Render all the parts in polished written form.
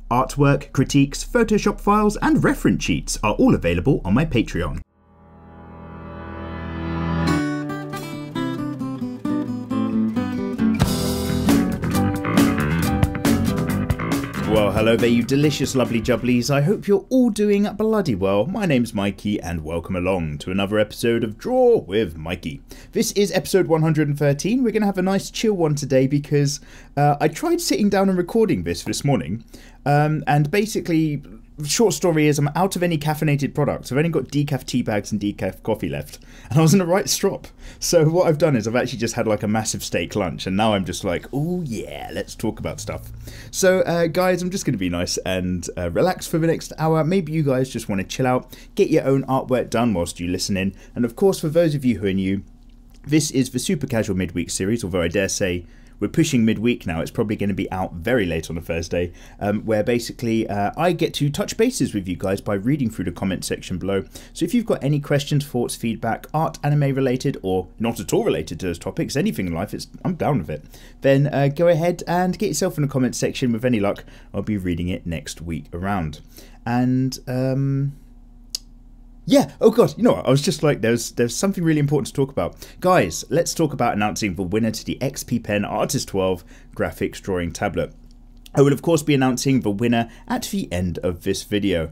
Artwork, critiques, Photoshop files, and reference sheets are all available on my Patreon. Well, hello there, you delicious lovely jubblies. I hope you're all doing bloody well. My name's Mikey, and welcome along to another episode of Draw With Mikey. This is episode 113. We're going to have a nice chill one today because I tried sitting down and recording this morning, and basically, short story is I'm out of any caffeinated products. I've only got decaf tea bags and decaf coffee left, and I was in the right strop. So what I've done is I've actually just had like a massive steak lunch, and now I'm just like, oh yeah, let's talk about stuff. So guys, I'm just going to be nice and relax for the next hour. Maybe you guys just want to chill out, get your own artwork done whilst you listen in. And of course, for those of you who are new, this is the super casual midweek series, although I dare say we're pushing midweek now. It's probably going to be out very late on a Thursday, where basically I get to touch bases with you guys by reading through the comment section below. So if you've got any questions, thoughts, feedback, art, anime related, or not at all related to those topics, anything in life, I'm down with it, then go ahead and get yourself in the comment section. With any luck, I'll be reading it next week around. And yeah, oh god, you know what, I was just like, there's something really important to talk about. Guys, let's talk about announcing the winner to the XP Pen Artist 12 graphics drawing tablet. I will of course be announcing the winner at the end of this video.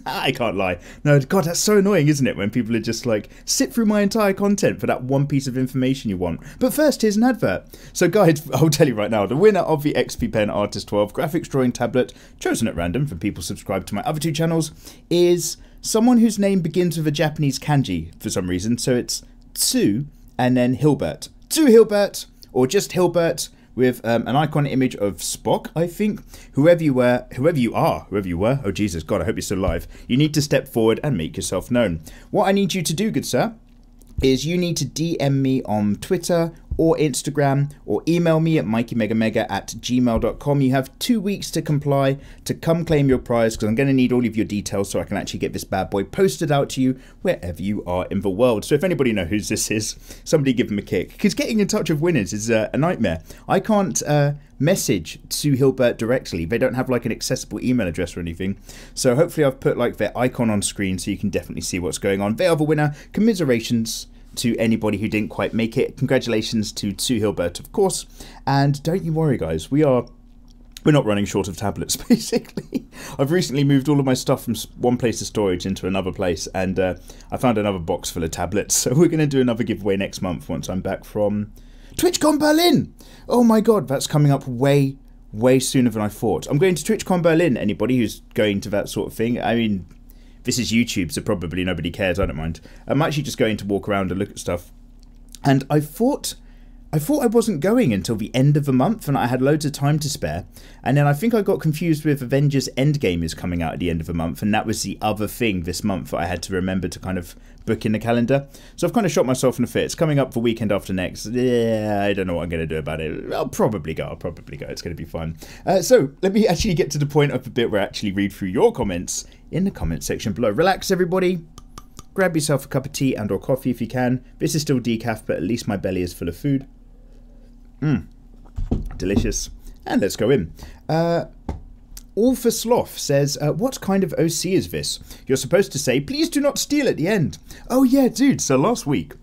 I can't lie. No, god, that's so annoying, isn't it, when people are just like, sit through my entire content for that one piece of information you want. But first, here's an advert. So guys, I'll tell you right now, the winner of the XP Pen Artist 12 graphics drawing tablet, chosen at random from people subscribed to my other two channels, is someone whose name begins with a Japanese kanji for some reason. So it's Tsu and then Hilbert. Tsu Hilbert, or just Hilbert, with an icon image of Spock, I think. Whoever you were, oh Jesus, God, I hope you're still alive. You need to step forward and make yourself known. What I need you to do, good sir, is you need to DM me on Twitter or Instagram, or email me at mikeymegamega@gmail.com. You have 2 weeks to comply to come claim your prize, because I'm going to need all of your details so I can actually get this bad boy posted out to you wherever you are in the world. So if anybody knows who this is, somebody give them a kick, because getting in touch with winners is a nightmare. I can't message Sue Hilbert directly. They don't have like an accessible email address or anything. So hopefully I've put like their icon on screen so you can definitely see what's going on. They are the winner. Commiserations to anybody who didn't quite make it. Congratulations to Sue Hilbert, of course. And don't you worry, guys. We're not running short of tablets, basically. I've recently moved all of my stuff from one place of storage into another place, and I found another box full of tablets. So we're going to do another giveaway next month once I'm back from TwitchCon Berlin. Oh my god, that's coming up way sooner than I thought. I'm going to TwitchCon Berlin. Anybody who's going to that sort of thing, I mean, this is YouTube, so probably nobody cares, I don't mind. I'm actually just going to walk around and look at stuff. And I thought I wasn't going until the end of the month, and I had loads of time to spare. And then I think I got confused with Avengers Endgame is coming out at the end of the month, and that was the other thing this month that I had to remember to kind of book in the calendar. So I've kind of shot myself in the foot. It's coming up the weekend after next. Yeah, I don't know what I'm going to do about it. I'll probably go. It's going to be fun. So let me actually get to the point of the bit where I actually read through your comments in the comment section below. Relax, everybody. Grab yourself a cup of tea and or coffee if you can. This is still decaf, but at least my belly is full of food. Delicious. And let's go in. All for Sloth says, what kind of OC is this? You're supposed to say, please do not steal at the end. Oh yeah, dude. So last week,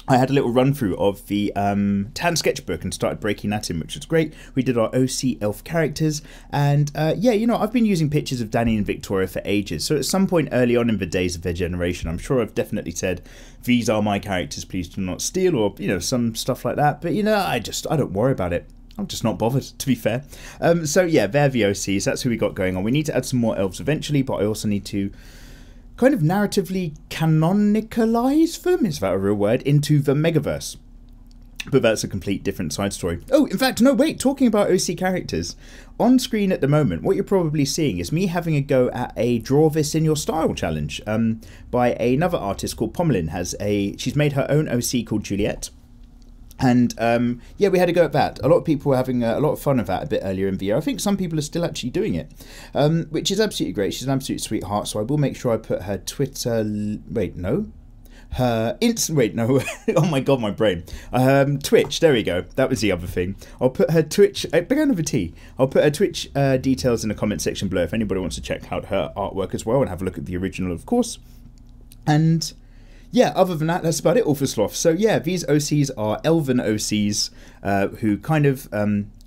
I had a little run through of the Tan sketchbook and started breaking that in, which was great. We did our OC elf characters, and yeah, you know, I've been using pictures of Danny and Victoria for ages. So at some point early on in the days of their generation, I'm sure I've definitely said, these are my characters, please do not steal, or, you know, some stuff like that. But, you know, I don't worry about it. I'm just not bothered, to be fair. So yeah, they're the OCs. That's who we got going on. We need to add some more elves eventually, but I also need to kind of narratively canonicalize them, is that a real word, into the Megaverse. But that's a complete different side story. Oh, in fact, no, wait, talking about OC characters. On screen at the moment, what you're probably seeing is me having a go at a Draw This in Your Style challenge by another artist called Pomelyne. She's made her own OC called Juliet. And yeah, we had a go at that. A lot of people were having a lot of fun with that a bit earlier in the year. I think some people are still actually doing it, which is absolutely great. She's an absolute sweetheart, so I will make sure I put her Twitter... Wait, no? Wait, no. Oh my god, my brain. Twitch, there we go. That was the other thing. I'll put her Twitch, it began with a T. I'll put her Twitch details in the comment section below if anybody wants to check out her artwork as well and have a look at the original, of course. And yeah, other than that, that's about it all for Sloth. So yeah, these OCs are elven OCs who kind of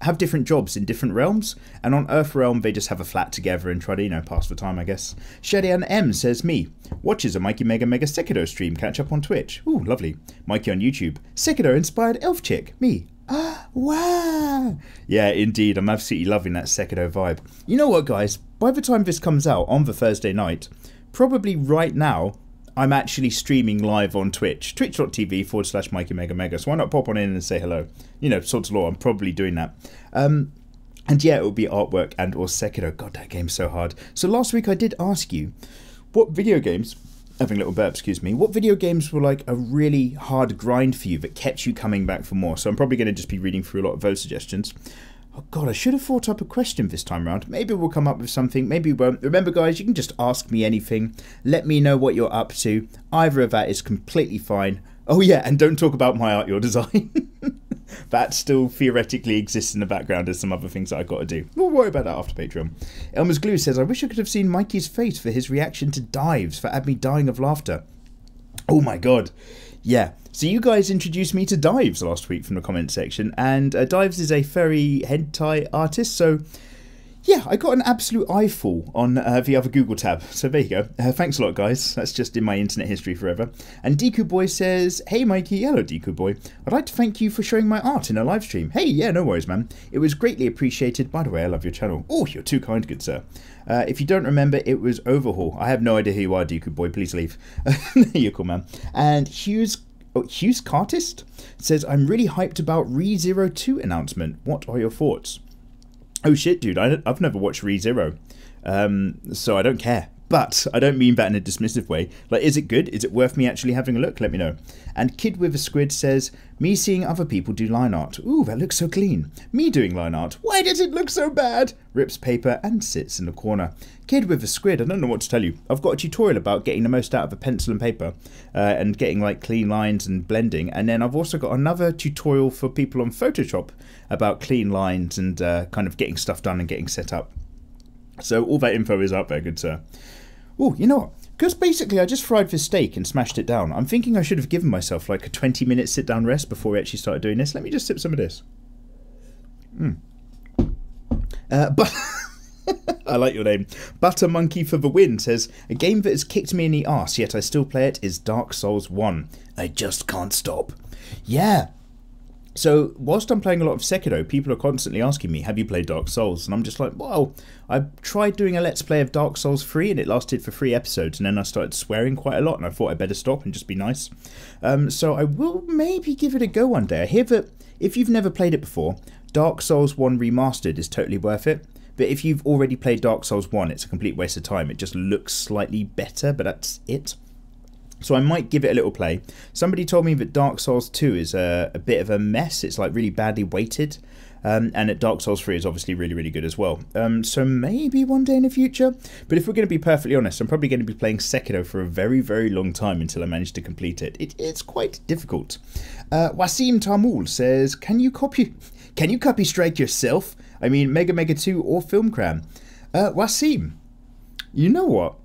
have different jobs in different realms, and on Earth Realm they just have a flat together and try to, you know, pass the time, I guess. Shadian M says, me, watches a Mikey Mega Mega Sekiro stream, catch up on Twitch. Ooh, lovely. Mikey on YouTube, Sekiro inspired elf chick, me. Ah, wow. Yeah, indeed, I'm absolutely loving that Sekiro vibe. You know what, guys, by the time this comes out on the Thursday night, probably right now, I'm actually streaming live on Twitch, twitch.tv/mikeymegamega, so why not pop on in and say hello? You know, sort of law, I'm probably doing that. And yeah, it will be artwork and or Sekiro. God, that game's so hard. So last week I did ask you, what video games, having a little burp, excuse me, what video games were like a really hard grind for you that kept you coming back for more? So I'm probably going to just be reading through a lot of those suggestions. Oh god, I should have thought up a question this time around. Maybe we'll come up with something, maybe we won't. Remember guys, you can just ask me anything. Let me know what you're up to. Either of that is completely fine. Oh yeah, and don't talk about my art, your design. That still theoretically exists in the background as some other things that I've got to do. We'll worry about that after Patreon. Elmer's Glue says, I wish I could have seen Mikey's face for his reaction to Dives that had me dying of laughter. Oh my god. Yeah, so you guys introduced me to Dives last week from the comment section, and Dives is a furry hentai artist, so yeah, I got an absolute eyeful on the other Google tab, so there you go. Thanks a lot, guys. That's just in my internet history forever. And Deku Boy says, hey Mikey, hello Deku Boy. I'd like to thank you for showing my art in a live stream. Hey, yeah, no worries, man. It was greatly appreciated. By the way, I love your channel. Oh, you're too kind, good sir. If you don't remember, it was Overhaul. I have no idea who you are, Deku Boy. Please leave. You're cool, man. And Hughes Cartist says, I'm really hyped about ReZero 2 announcement. What are your thoughts? Oh shit, dude, I've never watched ReZero, so I don't care. But I don't mean that in a dismissive way. Like, is it good? Is it worth me actually having a look? Let me know. And Kid with a Squid says, me seeing other people do line art. Ooh, that looks so clean. Me doing line art. Why does it look so bad? Rips paper and sits in the corner. Kid with a Squid, I don't know what to tell you. I've got a tutorial about getting the most out of a pencil and paper and getting like clean lines and blending. And then I've also got another tutorial for people on Photoshop about clean lines and kind of getting stuff done and getting set up. So all that info is up there, good sir. Oh, you know what? Because basically I just fried this steak and smashed it down. I'm thinking I should have given myself like a 20-minute sit-down rest before we actually started doing this. Let me just sip some of this. But I like your name. Butter Monkey for the Win says, a game that has kicked me in the arse, yet I still play it, is Dark Souls 1. I just can't stop. Yeah. So, whilst I'm playing a lot of Sekiro, people are constantly asking me, have you played Dark Souls? And I'm just like, well, I tried doing a Let's Play of Dark Souls 3 and it lasted for 3 episodes, and then I started swearing quite a lot and I thought I'd better stop and just be nice. So I will maybe give it a go one day. I hear that if you've never played it before, Dark Souls 1 Remastered is totally worth it. But if you've already played Dark Souls 1, it's a complete waste of time. It just looks slightly better, but that's it. So I might give it a little play. Somebody told me that Dark Souls 2 is a bit of a mess. It's like really badly weighted. And that Dark Souls 3 is obviously really, really good as well. So maybe one day in the future. But if we're going to be perfectly honest, I'm probably going to be playing Sekiro for a very, very long time until I manage to complete it. It's quite difficult. Wasim Tamul says, Can you copy strike yourself? I mean, Mega Mega 2 or Film Cram? Wasim, you know what?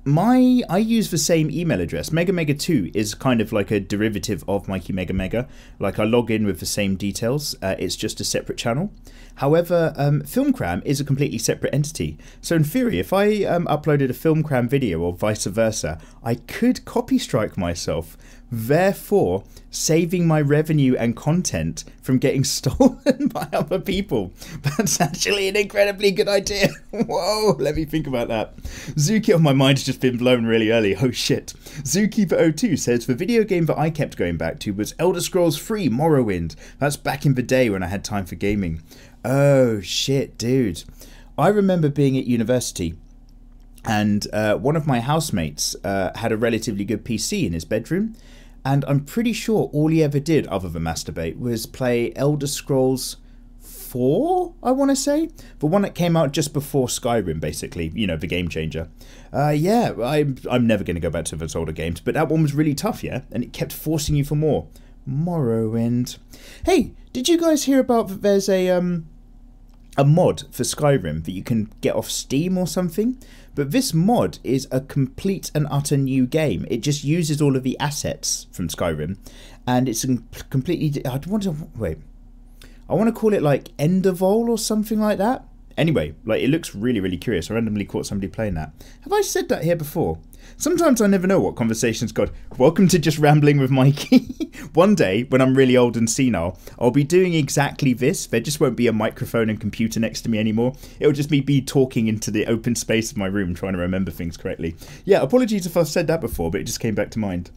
I use the same email address. MegaMega2 is kind of like a derivative of Mikey Mega Mega. Like I log in with the same details. It's just a separate channel. However, Filmcram is a completely separate entity. So in theory, if I uploaded a Filmcram video or vice versa, I could copy strike myself, therefore saving my revenue and content from getting stolen by other people. That's actually an incredibly good idea. Whoa, let me think about that. Zuki, my mind's just been blown really early. Oh shit. Zookeeper02 says, the video game that I kept going back to was Elder Scrolls 3 Morrowind. That's back in the day when I had time for gaming. Oh shit, dude. I remember being at university and one of my housemates had a relatively good PC in his bedroom, and I'm pretty sure all he ever did other than masturbate was play Elder Scrolls 4, I want to say. The one that came out just before Skyrim, basically. You know, the game changer. Yeah, I'm never going to go back to those older games, but that one was really tough, yeah? And it kept forcing you for more. Morrowind. Hey, did you guys hear about that there's a mod for Skyrim that you can get off Steam or something? But this mod is a complete and utter new game. It just uses all of the assets from Skyrim, and it's a completely... I want to call it like Endervol or something like that. Anyway, like, it looks really, really curious. I randomly caught somebody playing that. Have I said that here before? Sometimes I never know what conversation's got. Welcome to Just Rambling with Mikey. One day, when I'm really old and senile, I'll be doing exactly this. There just won't be a microphone and computer next to me anymore. It'll just be talking into the open space of my room, trying to remember things correctly. Yeah, apologies if I've said that before, but it just came back to mind.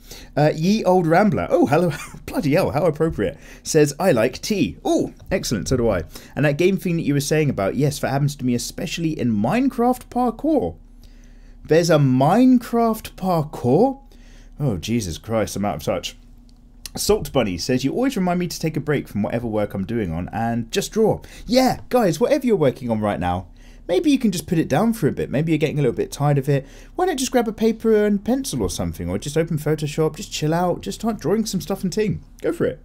Ye Old Rambler. Oh, hello. Bloody hell, how appropriate. Says, I like tea. Oh, excellent, so do I. And that game thing that you were saying about, yes, that happens to me especially in Minecraft parkour. There's a Minecraft parkour? Oh, Jesus Christ, I'm out of touch. Salt Bunny says, you always remind me to take a break from whatever work I'm doing on and just draw. Yeah, guys, whatever you're working on right now, maybe you can just put it down for a bit. Maybe you're getting a little bit tired of it. Why not just grab a paper and pencil or something? Or just open Photoshop, just chill out, just start drawing some stuff and ting. Go for it.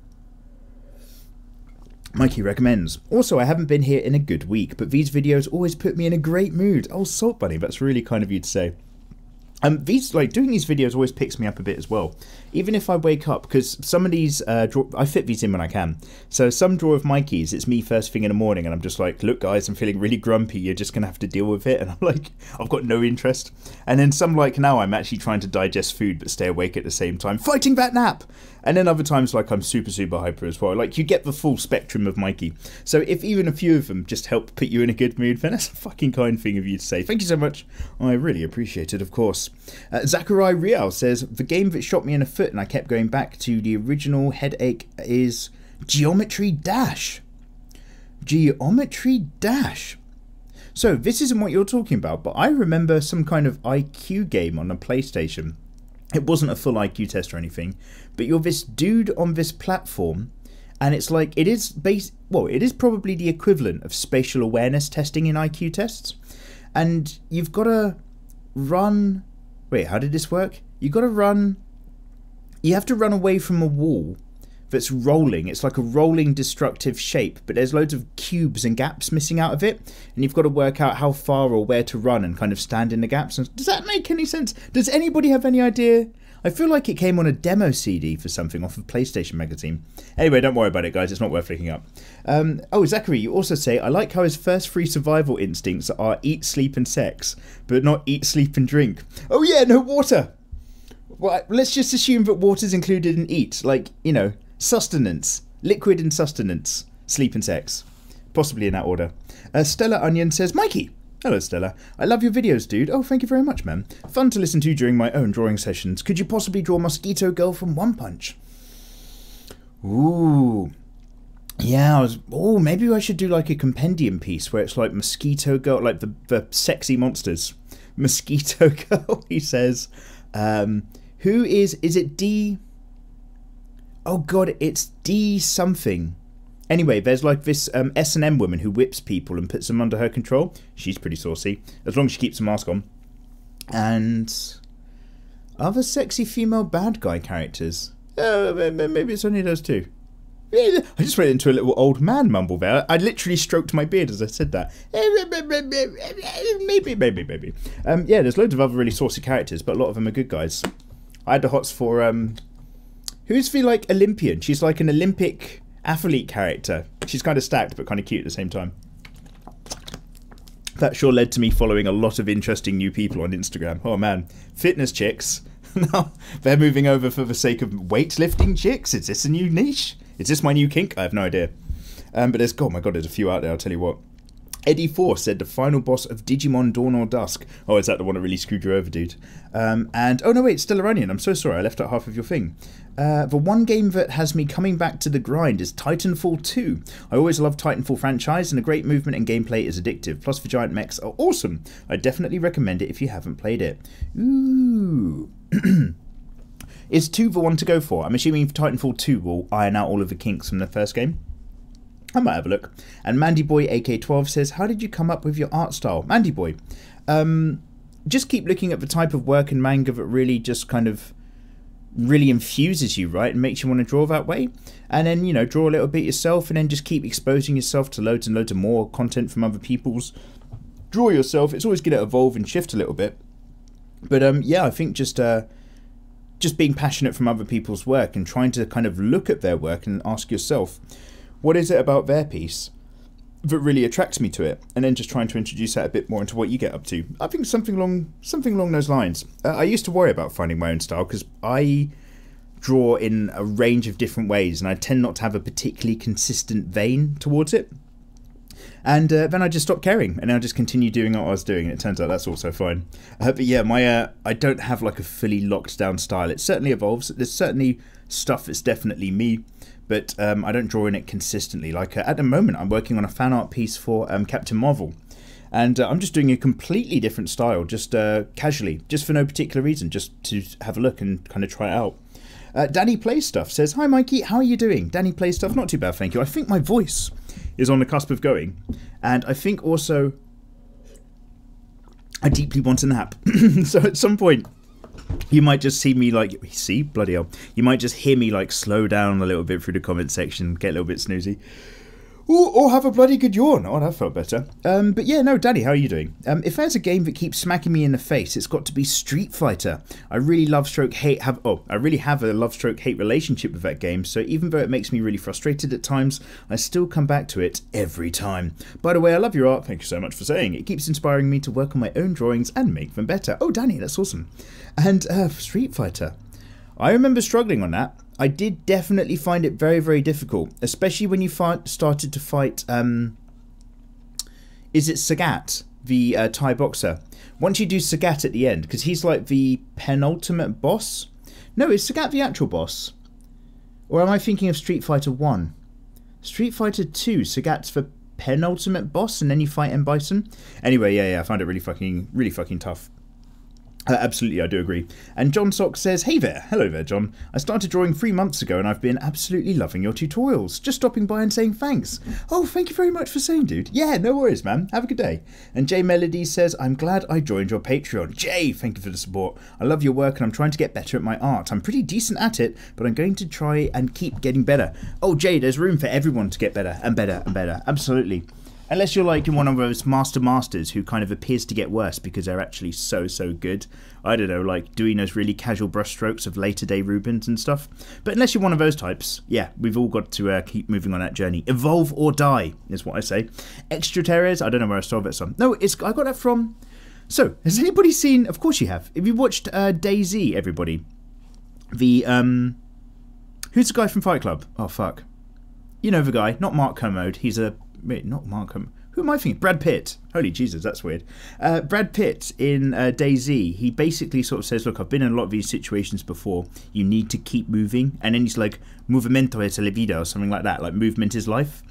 Mikey recommends. Also, I haven't been here in a good week, but these videos always put me in a great mood. Oh, Salt Bunny, that's really kind of you to say. Doing these videos always picks me up a bit as well. Even if I wake up, because some of these, I fit these in when I can. So some Draw with Mikey's, it's me first thing in the morning, and I'm just like, look guys, I'm feeling really grumpy, you're just going to have to deal with it. And I'm like, I've got no interest. And then some like now, I'm actually trying to digest food, but stay awake at the same time, fighting that nap. And then other times, like, I'm super, super hyper as well. Like, you get the full spectrum of Mikey. So if even a few of them just help put you in a good mood, then that's a fucking kind thing of you to say. Thank you so much. I really appreciate it, of course. Zachary Rial says, the game that shot me in the foot and I kept going back to the original headache is Geometry Dash. Geometry Dash. So this isn't what you're talking about, but I remember some kind of IQ game on a PlayStation. It wasn't a full IQ test or anything, but you're this dude on this platform, and it's like, it is probably the equivalent of spatial awareness testing in IQ tests. And you've got to run... Wait, how did this work? You have to run away from a wall that's rolling. It's like a rolling destructive shape, but there's loads of cubes and gaps missing out of it, and you've got to work out how far or where to run and kind of stand in the gaps. Does that make any sense? Does anybody have any idea? I feel like it came on a demo CD for something off of PlayStation Magazine. Anyway, don't worry about it, guys. It's not worth looking up. Oh, Zachary, you also say, I like how his first 3 survival instincts are eat, sleep, and sex, but not eat, sleep, and drink. Oh yeah, no water. Well, let's just assume that water's included in eat. Like, you know, sustenance. Liquid and sustenance. Sleep and sex. Possibly in that order. Stella Onion says, Mikey. Hello, Stella. I love your videos, dude. Oh, thank you very much, man. Fun to listen to during my own drawing sessions. Could you possibly draw Mosquito Girl from One Punch? Ooh. Yeah, maybe I should do like a compendium piece where it's like Mosquito Girl, like the sexy monsters. Mosquito Girl, he says. Who is it D? Oh god, it's D something. Anyway, there's like this S&M woman who whips people and puts them under her control. She's pretty saucy, as long as she keeps a mask on. And other sexy female bad guy characters. Maybe it's only those two. I just went into a little old man mumble there. I literally stroked my beard as I said that. Maybe. Yeah, there's loads of other really saucy characters, but a lot of them are good guys. I had the hots for who's the like Olympian? She's like an Olympic athlete character. She's kind of stacked but kind of cute at the same time. That sure led to me following a lot of interesting new people on Instagram. Oh man, fitness chicks. Now they're moving over for the sake of weightlifting chicks. Is this a new niche? Is this my new kink? I have no idea. But there's, oh my god, there's a few out there, I'll tell you what. Eddie Force said the final boss of Digimon Dawn or Dusk. Oh, is that the one that really screwed you over, dude? And, oh no wait, still Iranian. I'm so sorry, I left out half of your thing. The one game that has me coming back to the grind is Titanfall 2. I always loved Titanfall franchise, and the great movement and gameplay is addictive. Plus the giant mechs are awesome. I definitely recommend it if you haven't played it. Ooh. Is 2 the one to go for? I'm assuming Titanfall 2 will iron out all of the kinks from the first game. I might have a look. And Mandyboy AK12 says, how did you come up with your art style? Mandyboy, just keep looking at the type of work in manga that really just kind of really infuses you, right, and makes you want to draw that way. And then, you know, draw a little bit yourself, and then just keep exposing yourself to loads and loads of more content from other people's. Draw yourself. It's always going to evolve and shift a little bit. But yeah, I think just being passionate from other people's work and trying to kind of look at their work and ask yourself, what is it about their piece that really attracts me to it? And then just trying to introduce that a bit more into what you get up to. I think something along those lines. I used to worry about finding my own style because I draw in a range of different ways, and I tend not to have a particularly consistent vein towards it. And then I just stopped caring, and I just continued doing what I was doing, and it turns out that's also fine. But yeah, I don't have like a fully locked down style. It certainly evolves. There's certainly stuff that's definitely me, but I don't draw in it consistently. Like at the moment, I'm working on a fan art piece for Captain Marvel, and I'm just doing a completely different style, just casually, just for no particular reason, just to have a look and kind of try it out. Danny Plays Stuff says, hi Mikey, how are you doing? Danny Plays Stuff, not too bad, thank you. I think my voice is on the cusp of going, and I think also I deeply want a nap. So at some point you might just see me like, bloody hell, you might just hear me like slow down a little bit through the comment section, get a little bit snoozy. Or have a bloody good yawn. Oh, that felt better. But yeah, no, Danny, how are you doing? If there's a game that keeps smacking me in the face, it's got to be Street Fighter. I really I really have a love-stroke-hate relationship with that game, so even though it makes me really frustrated at times, I still come back to it every time. By the way, I love your art, thank you so much for saying. It keeps inspiring me to work on my own drawings and make them better. Oh, Danny, that's awesome. And Street Fighter. I remember struggling on that. I did definitely find it very, very difficult, especially when you started to fight, is it Sagat, the Thai boxer? Once you do Sagat at the end, because he's like the penultimate boss. No, is Sagat the actual boss? Or am I thinking of Street Fighter 1? Street Fighter 2, Sagat's the penultimate boss, and then you fight M. Bison? Anyway, yeah, I found it really fucking tough. Absolutely, I do agree. And John Sock says, hey there. Hello there, John. I started drawing 3 months ago and I've been absolutely loving your tutorials. Just stopping by and saying thanks. Oh, thank you very much for saying, dude. Yeah, no worries, man. Have a good day. And Jay Melody says, I'm glad I joined your Patreon. Jay, thank you for the support. I love your work and I'm trying to get better at my art. I'm pretty decent at it, but I'm going to try and keep getting better. Oh, Jay, there's room for everyone to get better and better and better. Absolutely. Unless you're like one of those masters who kind of appears to get worse because they're actually so good. I don't know, like doing those really casual brushstrokes of later day Rubens and stuff. But unless you're one of those types, yeah, we've all got to keep moving on that journey. Evolve or die is what I say. Extra Terrors, I don't know where I saw that from. No, I got that from... So, has anybody seen... Of course you have. Have you watched DayZ, everybody? The, who's the guy from Fight Club? Oh, fuck. You know the guy, not Mark Kermode. He's a... Wait, not Mark Kermode. Who am I thinking? Brad Pitt. Holy Jesus, that's weird. Brad Pitt in DayZ, he basically sort of says, look, I've been in a lot of these situations before. You need to keep moving. And then he's like, movimento es la vida, or something like that. Like, movement is life.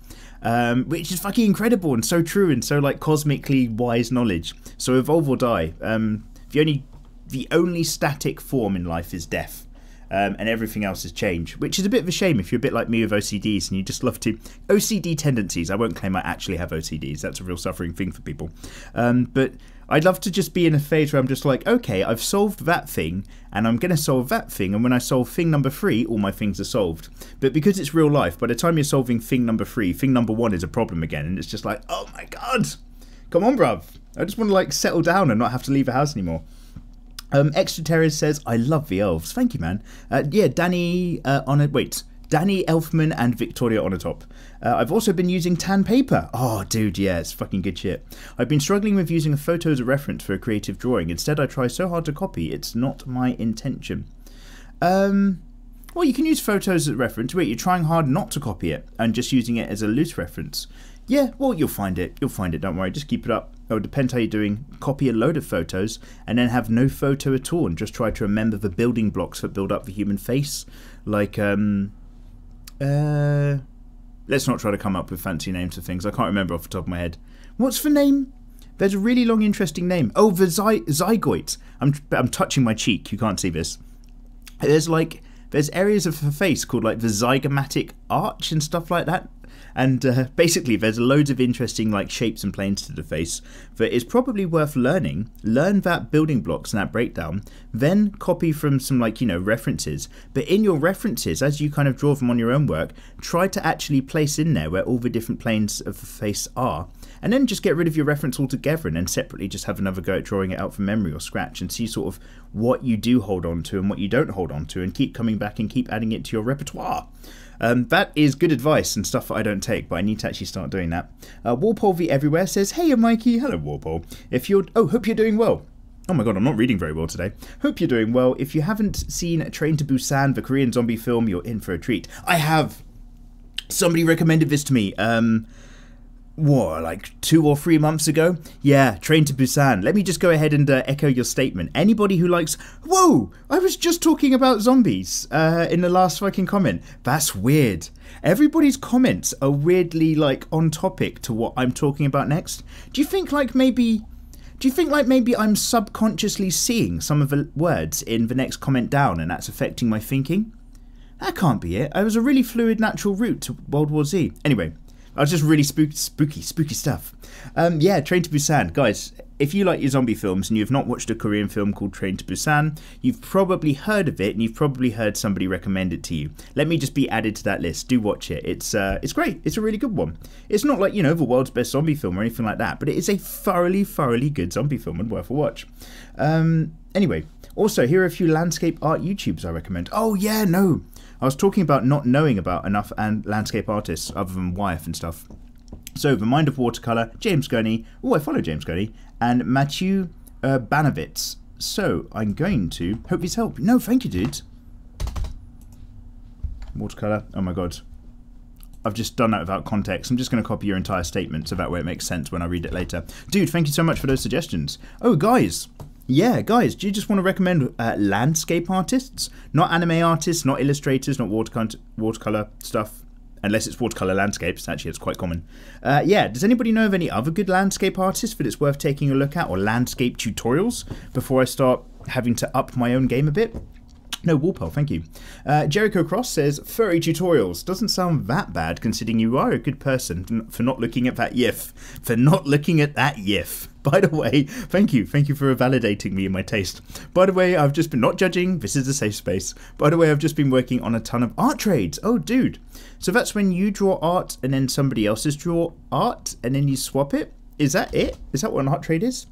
Which is fucking incredible and so true and so, like, cosmically wise knowledge. So evolve or die. The only static form in life is death. And everything else is change, which is a bit of a shame if you're a bit like me with OCDs and you just love to... OCD tendencies. I won't claim I actually have OCDs. That's a real suffering thing for people. But I'd love to just be in a phase where I'm just like, okay, I've solved that thing and I'm going to solve that thing. And when I solve thing number 3, all my things are solved. But because it's real life, by the time you're solving thing number 3, thing number 1 is a problem again. And it's just like, oh my God, come on, bruv. I just want to like settle down and not have to leave the house anymore. Extra Terrors says, I love the elves. Thank you, man. Yeah, Danny Elfman and Victoria Onatop. I've also been using tan paper. Oh, dude, yeah, it's fucking good shit. I've been struggling with using a photo as a reference for a creative drawing. Instead, I try so hard to copy. It's not my intention. Well, you can use photos as a reference. Wait, you're trying hard not to copy it and just using it as a loose reference. Yeah, well, you'll find it. You'll find it, don't worry. Just keep it up. Oh, it depends how you're doing. Copy a load of photos and then have no photo at all and just try to remember the building blocks that build up the human face. Like, let's not try to come up with fancy names for things. I can't remember off the top of my head. What's the name? There's a really long, interesting name. Oh, the zygote. I'm touching my cheek. You can't see this. There's areas of her face called like the zygomatic arch and stuff like that. And basically there's loads of interesting like shapes and planes to the face that is probably worth learning. Learn that building blocks and that breakdown, then copy from some like, you know, references. But in your references, as you kind of draw them on your own work, try to actually place in there where all the different planes of the face are. And then just get rid of your reference altogether and then separately just have another go at drawing it out from memory or scratch and see sort of what you do hold on to and what you don't hold on to, and keep coming back and keep adding it to your repertoire. That is good advice and stuff that I don't take, but I need to actually start doing that. Walpole V Everywhere says, hey Mikey. Hello Walpole. Hope you're doing well. Oh my god, I'm not reading very well today. Hope you're doing well. If you haven't seen Train to Busan, the Korean zombie film, you're in for a treat. I have. Somebody recommended this to me. What, like 2 or 3 months ago? Yeah, Train to Busan. Let me just go ahead and echo your statement. Anybody who likes... Whoa! I was just talking about zombies in the last fucking comment. That's weird. Everybody's comments are weirdly, like, on topic to what I'm talking about next. Do you think, like, maybe I'm subconsciously seeing some of the words in the next comment down and that's affecting my thinking? That can't be it. I was a really fluid natural route to World War Z. Anyway... I was just really spooky stuff. Yeah, Train to Busan. Guys, if you like your zombie films and you've not watched a Korean film called Train to Busan, you've probably heard of it and you've probably heard somebody recommend it to you. Let me just be added to that list. Do watch it. It's great. It's a really good one. It's not like, you know, the world's best zombie film or anything like that, but it is a thoroughly good zombie film and worth a watch. Anyway, also, here are a few landscape art YouTubes I recommend. Oh, yeah, no. I was talking about not knowing about enough and landscape artists other than Wyeth and stuff. So, The Mind of Watercolour, James Gurney. Oh, I follow James Gurney. And Matthew Banovitz. So, I'm going to hope these help. No, thank you, dude. Watercolour. Oh, my God. I've just done that without context. I'm just going to copy your entire statement so that way it makes sense when I read it later. Dude, thank you so much for those suggestions. Oh, guys. Yeah, guys, do you just want to recommend landscape artists? Not anime artists, not illustrators, not watercolour stuff. Unless it's watercolour landscapes. Actually, it's quite common. Yeah, does anybody know of any other good landscape artists that it's worth taking a look at? Or landscape tutorials before I start having to up my own game a bit? No, Walpole, thank you. Jericho Cross says, furry tutorials. Doesn't sound that bad considering you are a good person for not looking at that GIF. By the way, thank you for validating me in my taste. By the way, I've just been not judging. This is a safe space. By the way, I've just been working on a ton of art trades. Oh, dude. So that's when you draw art and then somebody else's draw art and then you swap it? Is that it? Is that what an art trade is?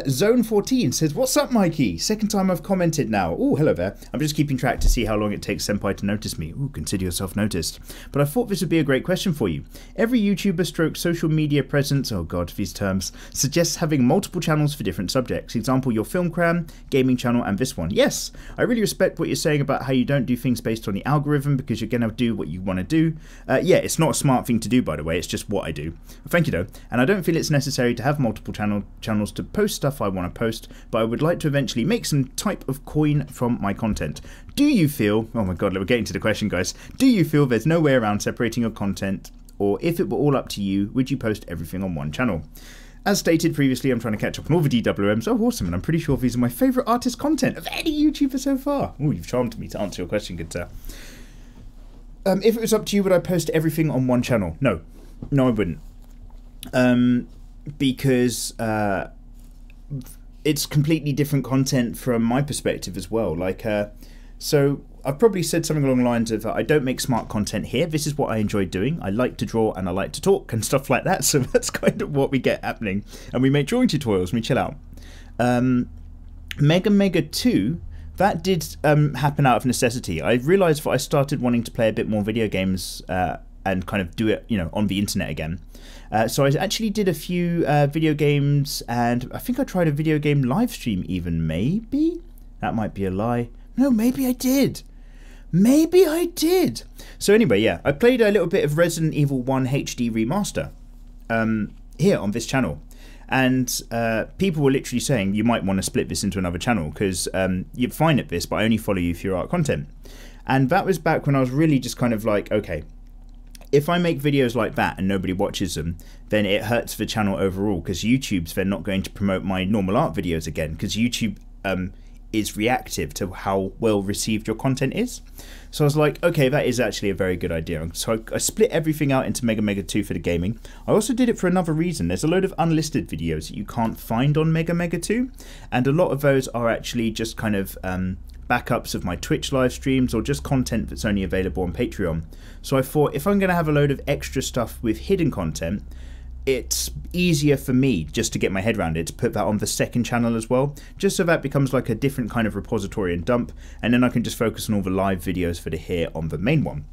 Zone 14 says, what's up, Mikey? Second time I've commented now. Oh, hello there. I'm just keeping track to see how long it takes Senpai to notice me. Ooh, consider yourself noticed. But I thought this would be a great question for you. Every YouTuber stroke social media presence, oh god, these terms, suggests having multiple channels for different subjects. Example, your film cram, gaming channel, and this one. Yes, I really respect what you're saying about how you don't do things based on the algorithm because you're going to do what you want to do. Yeah, it's not a smart thing to do, by the way. It's just what I do. Thank you, though. And I don't feel it's necessary to have multiple channels to post stuff I want to post, but I would like to eventually make some type of coin from my content. Do you feel, oh my god, we're getting to the question, guys. Do you feel there's no way around separating your content, or if it were all up to you, would you post everything on one channel? As stated previously, I'm trying to catch up on all the DWMs. Oh, awesome, and I'm pretty sure these are my favourite artist content of any YouTuber so far. Oh, you've charmed me to answer your question, good sir. If it was up to you, would I post everything on one channel? No. No, I wouldn't. Because it's completely different content from my perspective as well. Like, so I've probably said something along the lines of, I don't make smart content here. This is what I enjoy doing. I like to draw and I like to talk and stuff like that. So that's kind of what we get happening. And we make drawing tutorials and we chill out. Mega 2, that did happen out of necessity. I realised that I started wanting to play a bit more video games and kind of do it, you know, on the internet again. So I actually did a few video games, and I think I tried a video game live stream even, maybe? That might be a lie. No, maybe I did. Maybe I did. So anyway, yeah, I played a little bit of Resident Evil 1 HD Remaster here on this channel. And people were literally saying, you might want to split this into another channel, because you're fine at this, but I only follow you for your art content. And that was back when I was really just kind of like, okay, if I make videos like that and nobody watches them, then it hurts the channel overall, because YouTube's then not going to promote my normal art videos again, because YouTube is reactive to how well received your content is. So I was like, okay, that is actually a very good idea. So I split everything out into Mega Mega 2 for the gaming. I also did it for another reason. There's a load of unlisted videos that you can't find on Mega Mega 2, and a lot of those are actually just kind of backups of my Twitch live streams or just content that's only available on Patreon. So I thought, if I'm going to have a load of extra stuff with hidden content, it's easier for me just to get my head around it to put that on the second channel as well, just so that becomes like a different kind of repository and dump, and then I can just focus on all the live videos for the here on the main one.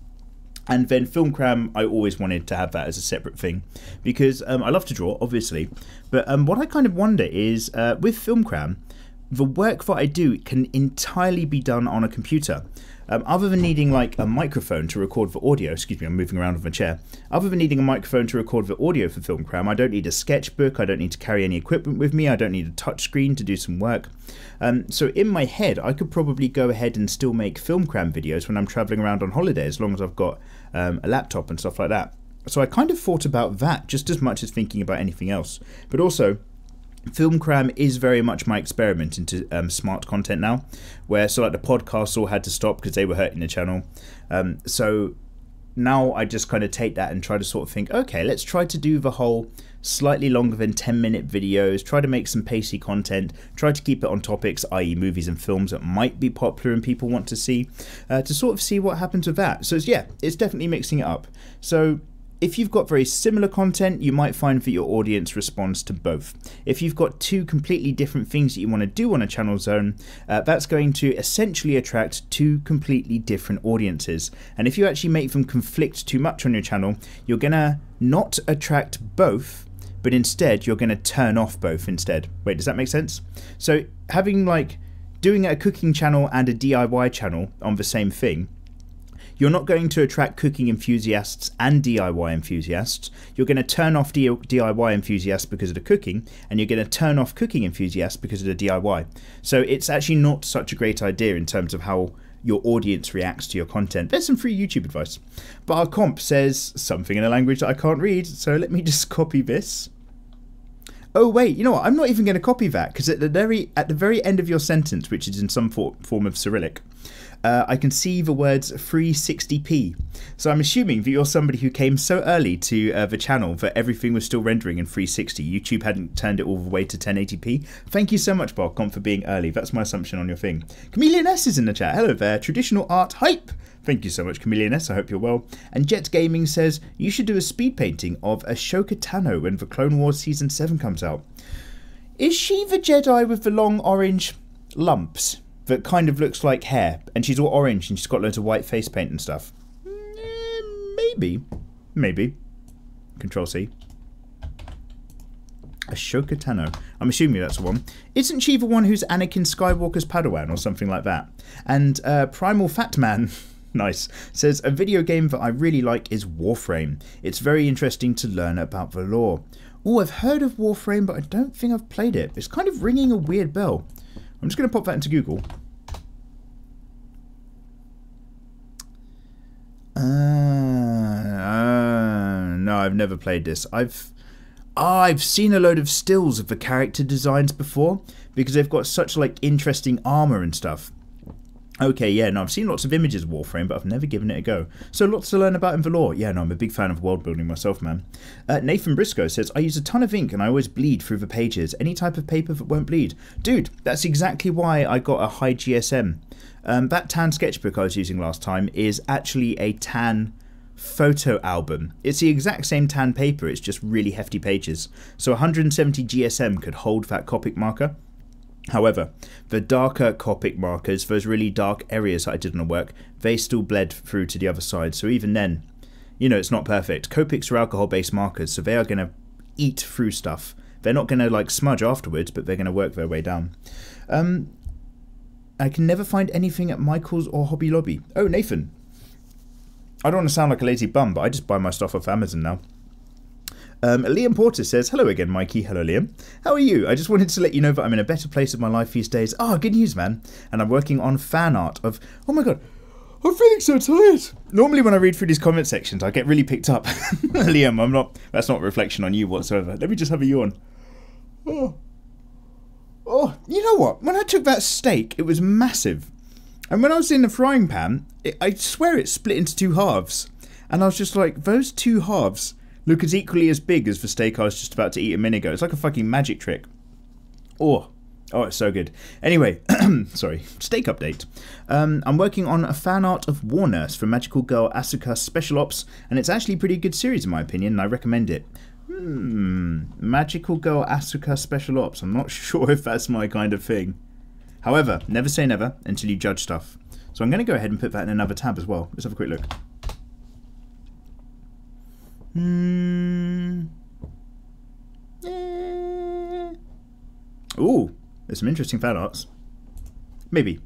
And then Film Cram, I always wanted to have that as a separate thing, because I love to draw, obviously, but what I kind of wonder is, with Film Cram, the work that I do can entirely be done on a computer. Other than needing like a microphone to record the audio, excuse me, I'm moving around with my chair. Other than needing a microphone to record the audio for Film Cram, I don't need a sketchbook, I don't need to carry any equipment with me, I don't need a touch screen to do some work. So in my head, I could probably go ahead and still make Film Cram videos when I'm traveling around on holiday, as long as I've got a laptop and stuff like that. So I kind of thought about that just as much as thinking about anything else. But also, Film Cram is very much my experiment into smart content now, where so like the podcasts all had to stop because they were hurting the channel. So now I just kind of take that and try to sort of think, okay, let's try to do the whole slightly longer than 10-minute videos, try to make some pacey content, try to keep it on topics, i.e. movies and films that might be popular and people want to see, to sort of see what happens with that. So yeah, it's definitely mixing it up. So if you've got very similar content, you might find that your audience responds to both. If you've got two completely different things that you want to do on a channel zone, that's going to essentially attract two completely different audiences. And if you actually make them conflict too much on your channel, you're going to not attract both, but instead you're going to turn off both instead. Wait, does that make sense? So having like doing a cooking channel and a DIY channel on the same thing, you're not going to attract cooking enthusiasts and DIY enthusiasts. You're going to turn off DIY enthusiasts because of the cooking, and you're going to turn off cooking enthusiasts because of the DIY. So it's actually not such a great idea in terms of how your audience reacts to your content. There's some free YouTube advice. But our comp says something in a language that I can't read, so let me just copy this. Oh wait, you know what? I'm not even going to copy that, because at the very end of your sentence, which is in some form of Cyrillic, I can see the words 360p. So I'm assuming that you're somebody who came so early to the channel that everything was still rendering in 360. YouTube hadn't turned it all the way to 1080p. Thank you so much, Barcomp, for being early. That's my assumption on your thing. Chameleon S is in the chat. Hello there. Traditional art hype. Thank you so much, Chameleon S. I hope you're well. And Jet Gaming says, you should do a speed painting of Ashoka Tano when the Clone Wars Season 7 comes out. Is she the Jedi with the long orange lumps that kind of looks like hair, and she's all orange and she's got loads of white face paint and stuff? Maybe. Control C. Ashoka Tano. I'm assuming that's the one. Isn't she the one who's Anakin Skywalker's Padawan or something like that? And Primal Fat Man, nice, says, a video game that I really like is Warframe. It's very interesting to learn about the lore. Oh, I've heard of Warframe, but I don't think I've played it. It's kind of ringing a weird bell. I'm just going to pop that into Google. No, I've never played this. I've seen a load of stills of the character designs before, because they've got such like interesting armor and stuff. Okay, yeah, no, I've seen lots of images of Warframe, but I've never given it a go. So lots to learn about in the lore. Yeah, no, I'm a big fan of world building myself, man. Nathan Briscoe says, I use a ton of ink and I always bleed through the pages. Any type of paper that won't bleed. Dude, that's exactly why I got a high GSM. That tan sketchbook I was using last time is actually a tan photo album. It's the exact same tan paper, it's just really hefty pages. So 170 GSM could hold that Copic marker. However, the darker Copic markers, those really dark areas that I did on the work, they still bled through to the other side. So even then, you know, it's not perfect. Copics are alcohol-based markers, so they are going to eat through stuff. They're not going to like smudge afterwards, but they're going to work their way down. I can never find anything at Michael's or Hobby Lobby. Oh, Nathan. I don't want to sound like a lazy bum, but I just buy my stuff off Amazon now. Liam Porter says, hello again, Mikey. Hello, Liam. How are you? I just wanted to let you know that I'm in a better place of my life these days. Ah, good news, man. And I'm working on fan art of... Oh my god. I'm feeling so tired. Normally when I read through these comment sections, I get really picked up. Liam, I'm not... That's not a reflection on you whatsoever. Let me just have a yawn. Oh, You know what? When I took that steak, it was massive. And when I was in the frying pan, I swear it split into 2 halves. And I was just like, those 2 halves look as equally as big as the steak I was just about to eat a minute ago. It's like a fucking magic trick. Oh, it's so good. Anyway, sorry, steak update. I'm working on a fan art of War Nurse for Magical Girl Asuka Special Ops, and it's actually a pretty good series in my opinion, and I recommend it. Magical Girl Asuka Special Ops. I'm not sure if that's my kind of thing. However, never say never until you judge stuff. So I'm going to go ahead and put that in another tab as well. Let's have a quick look. Ooh, there's some interesting fan arts. Maybe.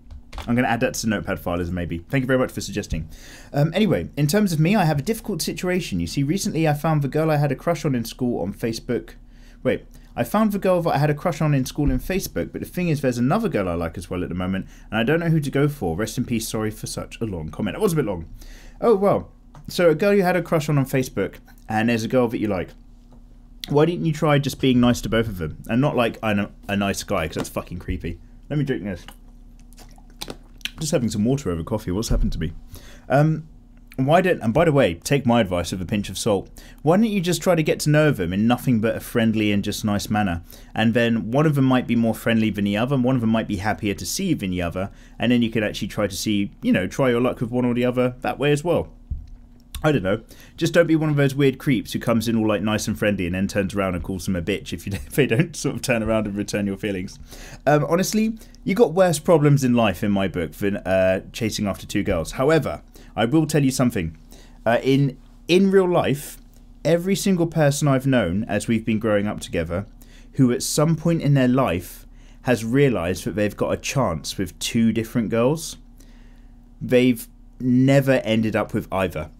I'm going to add that to the notepad file as a maybe. Thank you very much for suggesting. Anyway, in terms of me, I have a difficult situation. You see, recently I found the girl I had a crush on in school on Facebook. Wait, I found the girl that I had a crush on in school in Facebook, but the thing is there's another girl I like as well at the moment, and I don't know who to go for. Rest in peace, sorry for such a long comment. It was a bit long. Oh, well. So a girl you had a crush on Facebook, and there's a girl that you like. Why didn't you try just being nice to both of them? And not like I'm a nice guy, because that's fucking creepy. Let me drink this. Just having some water over coffee. What's happened to me? Why don't... And by the way, take my advice with a pinch of salt. Why don't you just try to get to know them in nothing but a friendly and just nice manner? And then one of them might be more friendly than the other, and one of them might be happier to see you than the other. And then you can actually try to see, you know, try your luck with one or the other that way as well. I don't know. Just don't be one of those weird creeps who comes in all like nice and friendly and then turns around and calls them a bitch if they don't sort of turn around and return your feelings. Honestly, you got worse problems in life in my book than chasing after 2 girls. However, I will tell you something. In real life, every single person I've known as we've been growing up together who at some point in their life has realised that they've got a chance with 2 different girls, they've never ended up with either.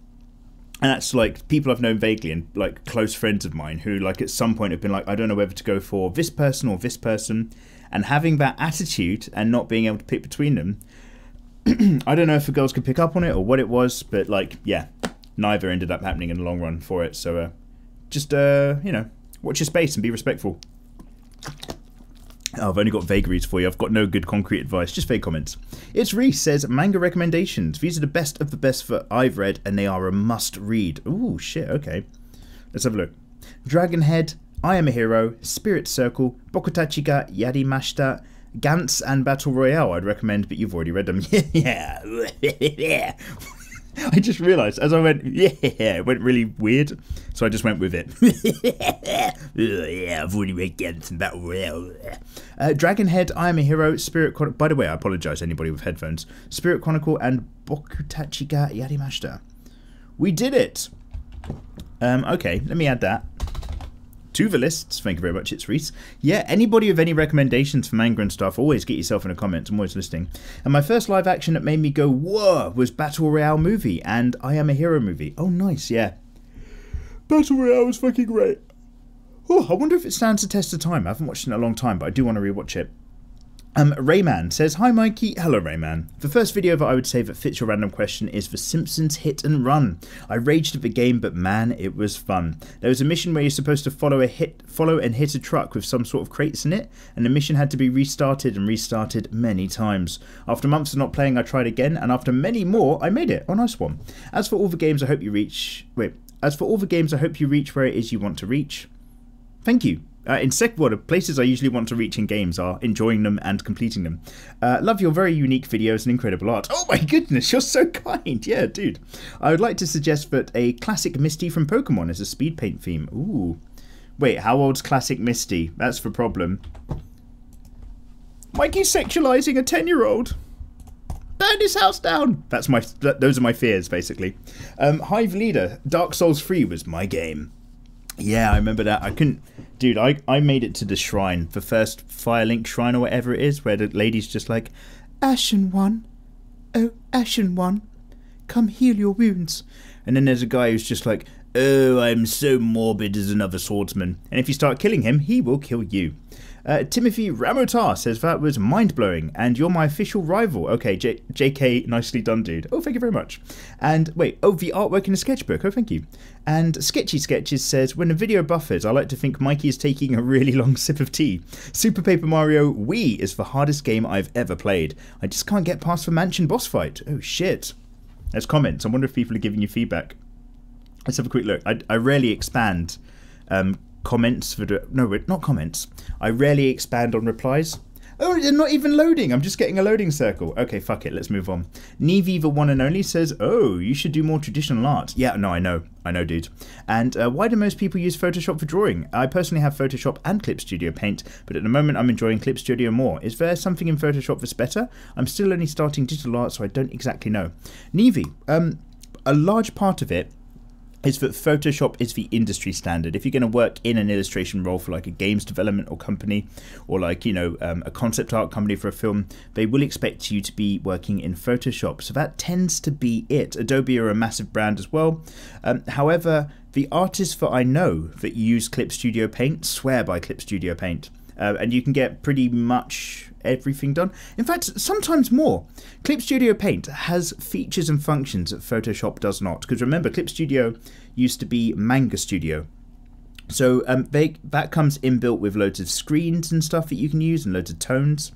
And that's like people I've known vaguely and like close friends of mine who like at some point have been like, I don't know whether to go for this person or this person. And having that attitude and not being able to pick between them, I don't know if the girls could pick up on it or what it was, but like, yeah, neither ended up happening in the long run for it. So just, you know, watch your space and be respectful. Oh, I've only got vagaries for you. I've got no good concrete advice, just vague comments. It's Reese says, manga recommendations. These are the best of the best that I've read, and they are a must read. Ooh, shit, okay. Let's have a look. Dragonhead, I Am a Hero, Spirit Circle, Bokutachi ga Yarimashita, Gantz, and Battle Royale I'd recommend, but you've already read them. Yeah. I just realised as I went, yeah, it went really weird, so I just went with it. Yeah, I've already read Gantz and Battle Royale. Dragonhead, I Am a Hero, Spirit Chronicle. By the way, I apologise anybody with headphones. Spirit Chronicle and Bokutachi ga Yarimashita. We did it. Okay, let me add that to the lists. Thank you very much, it's Reese. Yeah, anybody with any recommendations for manga and stuff, always get yourself in the comments. I'm always listening. And my first live action that made me go, whoa, was Battle Royale movie and I Am a Hero movie. Oh, nice, yeah. Battle Royale was fucking great. Oh, I wonder if it stands the test of time. I haven't watched it in a long time, but I do want to rewatch it. Rayman says, hi Mikey. Hello Rayman. The first video that I would say that fits your random question is The Simpsons Hit and Run. I raged at the game, but man, it was fun. There was a mission where you're supposed to follow and hit a truck with some sort of crates in it, and the mission had to be restarted and restarted many times. After months of not playing, I tried again, and after many more, I made it. Oh, nice one. As for all the games I hope you reach where it is you want to reach. Thank you. In second order, places I usually want to reach in games are enjoying them and completing them. Love your very unique videos and incredible art. Oh my goodness, you're so kind. Yeah, dude. I would like to suggest that a classic Misty from Pokemon is a speed paint theme. Ooh. Wait, how old's classic Misty? That's the problem. Mikey's sexualizing a 10-year-old. Burn his house down. Those are my fears, basically. Hive Leader, Dark Souls 3 was my game. Yeah, I remember that. I couldn't... Dude, I made it to the shrine. The first Firelink shrine or whatever it is, where the lady's just like, Ashen One, oh, Ashen One, come heal your wounds. And then there's a guy who's just like, oh, I'm so morbid as another swordsman. And if you start killing him, he will kill you. Timothy Ramotar says that was mind-blowing, and you're my official rival. Okay, JK, nicely done, dude. Oh, thank you very much. And wait, oh, the artwork in a sketchbook. Oh, thank you. And Sketchy Sketches says, when a video buffers, I like to think Mikey is taking a really long sip of tea. Super Paper Mario Wii is the hardest game I've ever played. I just can't get past the mansion boss fight. Oh, shit. There's comments. I wonder if people are giving you feedback. Let's have a quick look. I rarely expand comments. No, not comments. I rarely expand on replies. Oh, they're not even loading. I'm just getting a loading circle. Okay, fuck it. Let's move on. Nevi, the one and only, says, oh, you should do more traditional art. Yeah, no, I know. I know, dude. And why do most people use Photoshop for drawing? I personally have Photoshop and Clip Studio Paint, but at the moment I'm enjoying Clip Studio more. Is there something in Photoshop that's better? I'm still only starting digital art, so I don't exactly know. Nevi, a large part of it is that Photoshop is the industry standard. If you're going to work in an illustration role for like a games development or company, or like, you know, a concept art company for a film, they will expect you to be working in Photoshop. So that tends to be it. Adobe are a massive brand as well. However, the artists that I know that use Clip Studio Paint swear by Clip Studio Paint. And you can get pretty much everything done. In fact, sometimes more. Clip Studio Paint has features and functions that Photoshop does not. Because remember, Clip Studio used to be Manga Studio. So that comes inbuilt with loads of screens and stuff that you can use and loads of tones.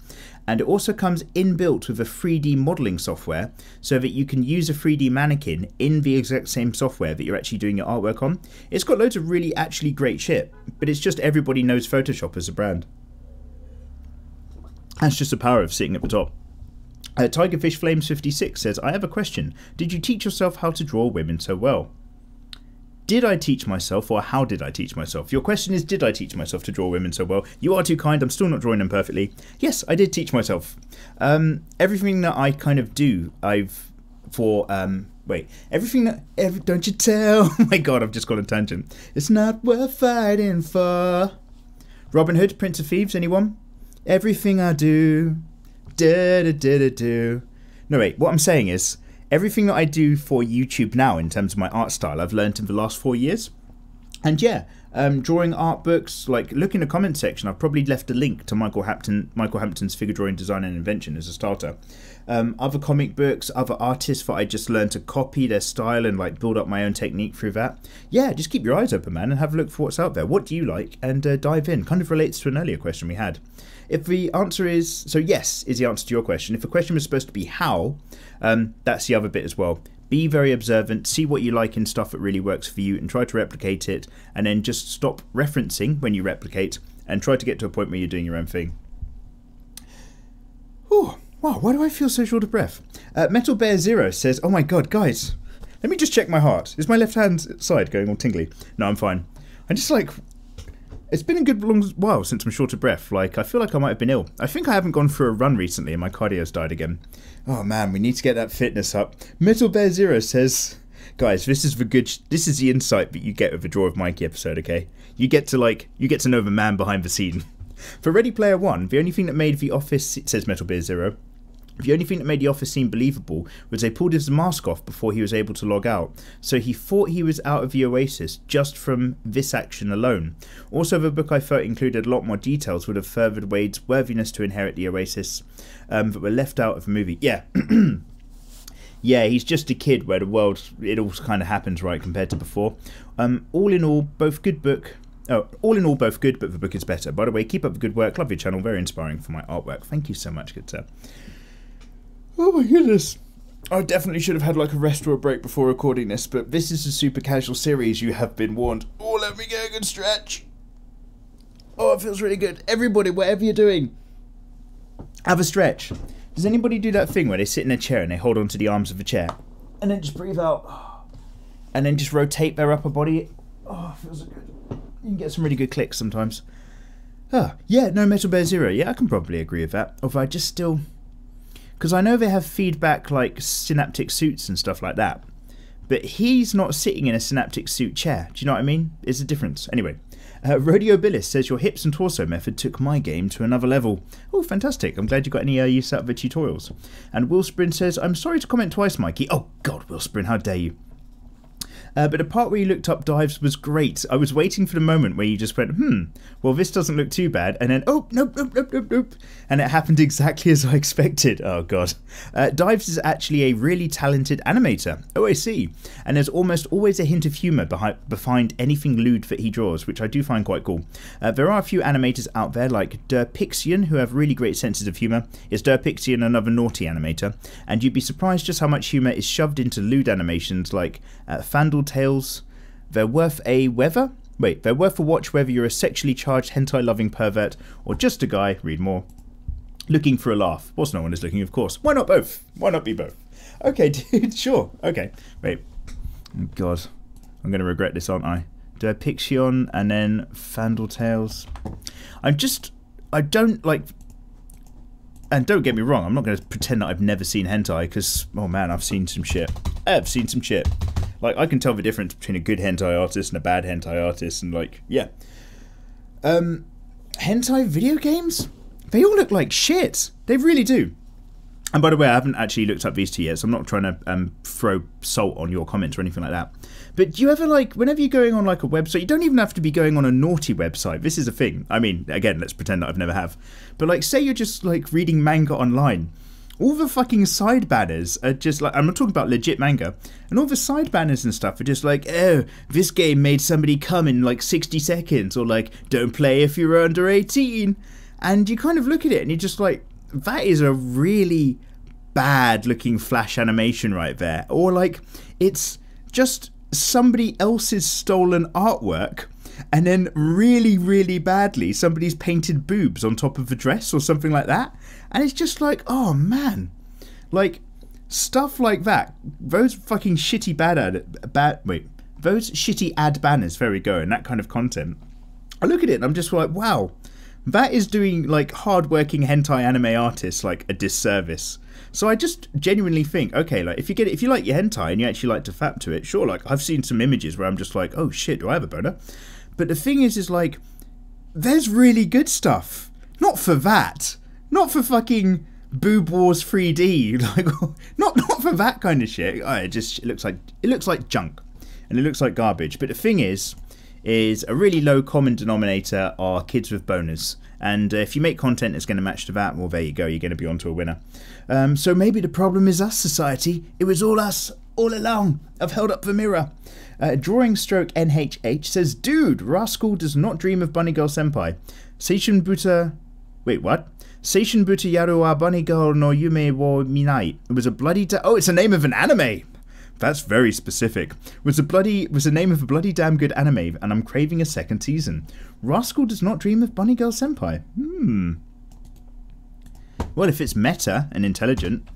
And it also comes inbuilt with a 3D modeling software so that you can use a 3D mannequin in the exact same software that you're actually doing your artwork on. It's got loads of really actually great shit, but it's just everybody knows Photoshop as a brand. That's just the power of sitting at the top. Tigerfish Flames 56 says, I have a question. Did you teach yourself how to draw women so well? Did I teach myself, or how did I teach myself? Your question is, did I teach myself to draw women so well? You are too kind. I'm still not drawing them perfectly. Yes, I did teach myself. Everything that I kind of do, everything that... don't you tell? Oh my god, I've just got a tangent. It's not worth fighting for. Robin Hood, Prince of Thieves, anyone? Everything I do, do. No, wait, what I'm saying is, everything that I do for YouTube now in terms of my art style, I've learned in the last 4 years. And yeah, drawing art books, like look in the comment section, I've probably left a link to Michael Hampton's Figure Drawing Design and Invention as a starter. Other comic books, other artists that I just learned to copy their style and like build up my own technique through that. Yeah, just keep your eyes open, man, and have a look for what's out there. What do you like? And dive in. Kind of relates to an earlier question we had. If the answer is, so yes, is the answer to your question. If the question was supposed to be how, that's the other bit as well. Be very observant, see what you like in stuff that really works for you and try to replicate it, and then just stop referencing when you replicate and try to get to a point where you're doing your own thing. Whew, wow, why do I feel so short of breath? Metal Bear Zero says, oh my god, guys, let me just check my heart. Is my left hand side going all tingly? No, I'm fine. I'm just like... It's been a good long while since I'm short of breath. Like, I feel like I might have been ill. I think I haven't gone for a run recently and my cardio's died again. Oh man, we need to get that fitness up. Metal Bear Zero says, guys, this is the insight that you get with a Draw with Mikey episode, okay? You get to know the man behind the scene. For Ready Player One, the only thing that made The Office, says Metal Bear Zero, the only thing that made The Office seem believable was they pulled his mask off before he was able to log out. So he thought he was out of the Oasis just from this action alone. Also, the book I felt included a lot more details would have furthered Wade's worthiness to inherit the Oasis that were left out of the movie. Yeah. Yeah, he's just a kid where the world, it all kind of happens right compared to before. All in all, both good, but the book is better. By the way, keep up the good work. Love your channel. Very inspiring for my artwork. Thank you so much, good sir. Oh my goodness. I definitely should have had like a rest or a break before recording this, but this is a super casual series, you have been warned. Oh, let me get a good stretch. Oh, it feels really good. Everybody, whatever you're doing, have a stretch. Does anybody do that thing where they sit in a chair and they hold onto the arms of the chair and then just breathe out and then just rotate their upper body? Oh, it feels so good. You can get some really good clicks sometimes. Oh, yeah, no, Metal Bear Zero. Yeah, I can probably agree with that. Although I just still... Because I know they have feedback like synaptic suits and stuff like that. But he's not sitting in a synaptic suit chair. Do you know what I mean? It's a difference. Anyway, Rodeo Billis says your hips and torso method took my game to another level. Oh, fantastic. I'm glad you got any use out of the tutorials. And Will Sprin says, I'm sorry to comment twice, Mikey. Oh, God, Will Sprin, how dare you. But the part where you looked up dives was great. I was waiting for the moment where you just went, well, this doesn't look too bad. And then, oh, nope. And it happened exactly as I expected. Oh, God. Dives is actually a really talented animator. Oh, I see. And there's almost always a hint of humour behind anything lewd that he draws, which I do find quite cool. There are a few animators out there like Derpixian who have really great senses of humour. Is Derpixian another naughty animator? And you'd be surprised just how much humour is shoved into lewd animations like Fandle Tales. They're worth a watch whether you're a sexually charged hentai-loving pervert or just a guy, read more, looking for a laugh. Whilst no one is looking, of course. Why not both? Why not be both? Okay, dude, sure. Okay, wait. Oh, God. I'm going to regret this, aren't I? Derpixion and then Fandle Tales. I don't like... And don't get me wrong, I'm not going to pretend that I've never seen hentai, because, oh man, I've seen some shit. I've seen some shit. Like, I can tell the difference between a good hentai artist and a bad hentai artist, and like, yeah. Hentai video games? They all look like shit. They really do. And by the way, I haven't actually looked up these two yet, so I'm not trying to throw salt on your comments or anything like that. But do you ever, like, whenever you're going on, like, a website, you don't even have to be going on a naughty website. This is a thing. I mean, again, let's pretend that I've never have. But, like, say you're just, like, reading manga online. All the fucking side banners are just, like, I'm not talking about legit manga. And all the side banners and stuff are just like, oh, this game made somebody come in, like, 60 seconds. Or, like, don't play if you're under 18. And you kind of look at it and you're just like, that is a really bad looking flash animation right there. Or, like, it's just somebody else's stolen artwork, and then really, really badly somebody's painted boobs on top of the dress or something like that. And it's just like, oh man, like stuff like that. Those fucking shitty those shitty ad banners. There we go. And that kind of content. I look at it and I'm just like, wow, that is doing like hardworking hentai anime artists like a disservice. So I just genuinely think, okay, like if you like your hentai and you actually like to fap to it, sure, like I've seen some images where I'm just like, oh shit, do I have a boner? But the thing is like, there's really good stuff. Not for that. Not for fucking Boob Wars 3D. Like, not for that kind of shit. Oh, it looks like junk, and it looks like garbage. But the thing is a really low common denominator are kids with boners. And if you make content that's going to match to that, well, there you go. You're going to be onto a winner. So maybe the problem is us, society. It was all us, all along. I've held up the mirror. Drawing stroke NHH says, dude, Rascal does not dream of Bunny Girl Senpai. Seishun Buta... Wait, what? Seishun Buta Yaru wa Bunny Girl no Yume wo Minai. It was a bloody... Oh, it's the name of an anime! That's very specific. Was the name of a bloody damn good anime, and I'm craving a second season. Rascal does not dream of Bunny Girl Senpai. Well, if it's meta and intelligent,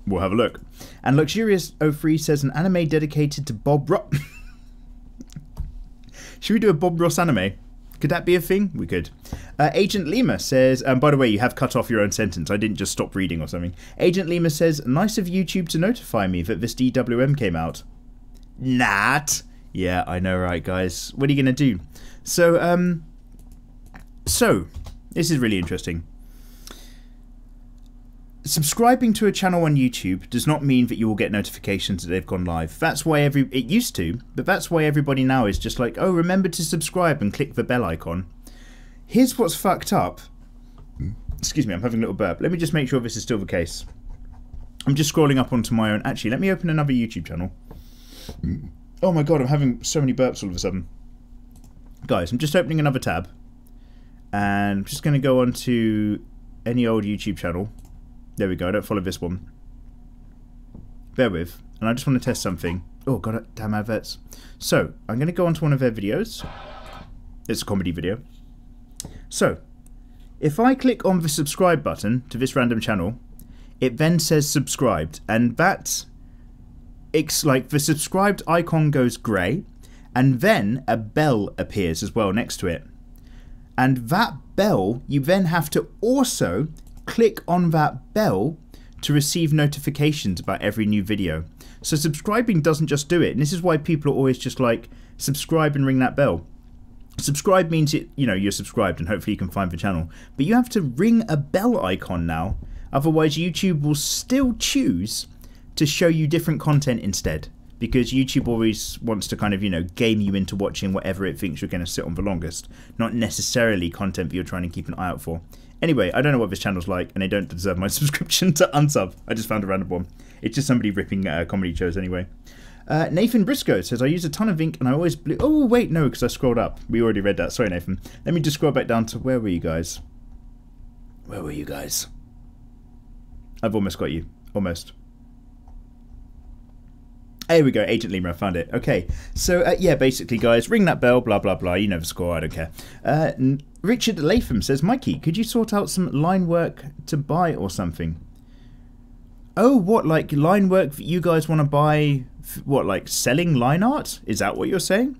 we'll have a look. And Luxurious03 says an anime dedicated to Bob Ross. Should we do a Bob Ross anime? Could that be a thing? We could. Agent Lima says, by the way, you have cut off your own sentence. I didn't just stop reading or something. Agent Lima says, nice of YouTube to notify me that this DWM came out. Not. Yeah, I know, right, guys. What are you going to do? So, this is really interesting. Subscribing to a channel on YouTube does not mean that you will get notifications that they've gone live. That's why it used to, but that's why everybody now is just like, oh, remember to subscribe and click the bell icon. Here's what's fucked up. Excuse me, I'm having a little burp. Let me just make sure this is still the case. I'm just scrolling up onto my own. Actually, let me open another YouTube channel. Oh my god, I'm having so many burps all of a sudden. Guys, I'm just opening another tab. And I'm just going to go on to any old YouTube channel. There we go, I don't follow this one. Bear with. And I just want to test something. Oh god, damn adverts. So, I'm going to go onto one of their videos. It's a comedy video. So, if I click on the subscribe button to this random channel, it then says subscribed. And it's like the subscribed icon goes grey. And then a bell appears as well next to it. And that bell, you then have to also click on that bell to receive notifications about every new video. So subscribing doesn't just do it, and this is why people are always just like, subscribe and ring that bell. Subscribe means you're subscribed and hopefully you can find the channel, but you have to ring a bell icon now, otherwise YouTube will still choose to show you different content instead. because YouTube always wants to kind of, you know, game you into watching whatever it thinks you're going to sit on the longest, not necessarily content that you're trying to keep an eye out for. Anyway, I don't know what this channel's like, and they don't deserve my subscription to unsub. I just found a random one. It's just somebody ripping comedy shows anyway. Nathan Briscoe says, I use a ton of ink and I always blew... Oh, wait, no, because I scrolled up. We already read that. Sorry, Nathan. Let me just scroll back down to... Where were you guys? Where were you guys? I've almost got you. Almost. There we go. Agent Lima, I found it. Okay. So, yeah, basically, guys, ring that bell, blah, blah, blah. You know the score. I don't care. Richard Latham says, Mikey, could you sort out some line work to buy or something? Oh, what, like line work that you guys want to buy? What, like selling line art? Is that what you're saying?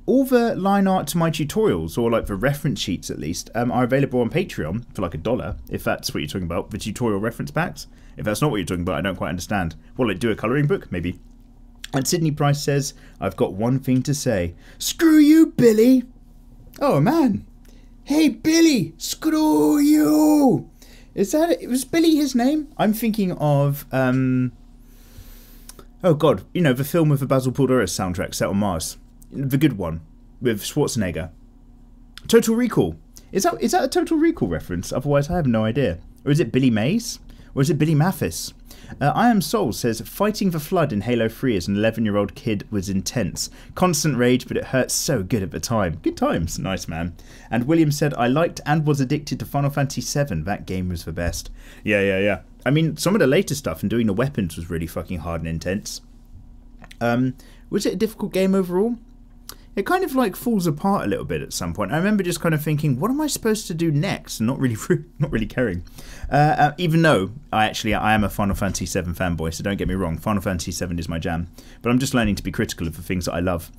All the line art to my tutorials, or like the reference sheets at least, are available on Patreon for like $1, if that's what you're talking about, the tutorial reference packs. If that's not what you're talking about, I don't quite understand. Well, like do a colouring book, maybe. And Sydney Price says, I've got one thing to say. Screw you, Billy! Oh, man. Hey, Billy! Screw you! Was Billy his name? I'm thinking of, oh god, you know, the film with the Basil Poledouris soundtrack set on Mars. The good one, with Schwarzenegger. Total Recall. Is that a Total Recall reference? Otherwise, I have no idea. Or is it Billy Mays? Or is it Billy Mathis? I Am Soul says, fighting the flood in Halo 3 as an 11-year-old kid was intense. Constant rage, but it hurt so good at the time. Good times. Nice, man. And William said, I liked and was addicted to Final Fantasy VII. That game was the best. Yeah. I mean, some of the later stuff and doing the weapons was really fucking hard and intense. Was it a difficult game overall? It kind of like falls apart a little bit at some point. I remember just kind of thinking, what am I supposed to do next? And not really caring. Even though I am a Final Fantasy VII fanboy, so don't get me wrong, Final Fantasy VII is my jam. But I'm just learning to be critical of the things that I love.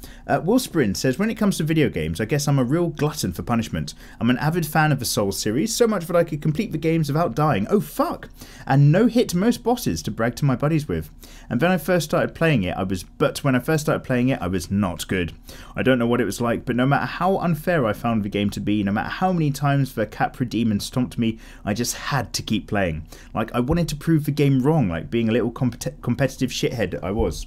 Will Sprin says, when it comes to video games, I guess I'm a real glutton for punishment. I'm an avid fan of the Souls series, so much that I could complete the games without dying. Oh fuck! And no hit most bosses to brag to my buddies with. And when I first started playing it, I was not good. I don't know what it was like, but no matter how unfair I found the game to be, no matter how many times the Capra Demon stomped me, I just had to keep playing. Like, I wanted to prove the game wrong, like being a little competitive shithead I was.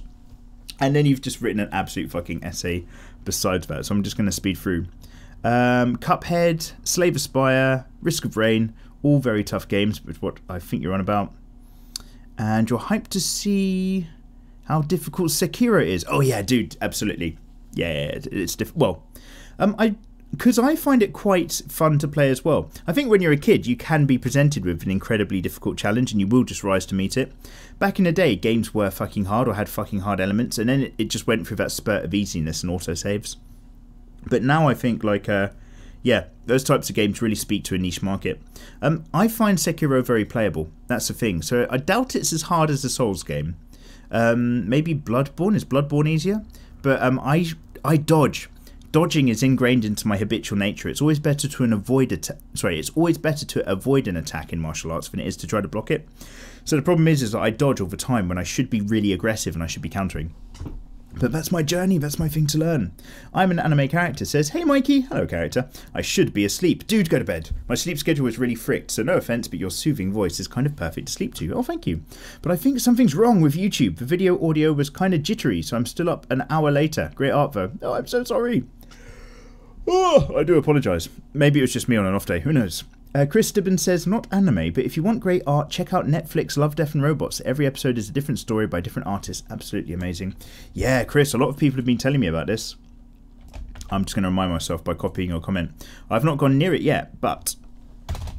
And then you've just written an absolute fucking essay besides that, so I'm just going to speed through. Cuphead, Slave Aspire, Risk of Rain, all very tough games, which is what I think you're on about. And you're hyped to see how difficult Sekiro is. Oh yeah, dude, absolutely. Yeah, it's well, because I find it quite fun to play as well. I think when you're a kid, you can be presented with an incredibly difficult challenge and you will just rise to meet it. Back in the day, games were fucking hard or had fucking hard elements, and then it just went through that spurt of easiness and autosaves. But now I think, like, yeah, those types of games really speak to a niche market. I find Sekiro very playable. That's the thing. So I doubt it's as hard as a Souls game. Maybe Bloodborne. Is Bloodborne easier? But I dodge. Dodging is ingrained into my habitual nature. It's always better to avoid an attack in martial arts than it is to try to block it. So the problem is that I dodge all the time when I should be really aggressive and I should be countering. But that's my journey, that's my thing to learn. I'm an anime character, says, hey Mikey, hello character. I should be asleep. Dude, go to bed. My sleep schedule is really fricked, so no offense, but your soothing voice is kind of perfect to sleep to. Oh, thank you. But I think something's wrong with YouTube. The video audio was kind of jittery, so I'm still up an hour later. Great art though. Oh, I'm so sorry. Oh, I do apologise. Maybe it was just me on an off day, who knows. Chris Stibbin says, not anime, but if you want great art, check out Netflix Love, Death and Robots. Every episode is a different story by different artists. Absolutely amazing. Yeah, Chris, a lot of people have been telling me about this. I'm just going to remind myself by copying your comment. I've not gone near it yet, but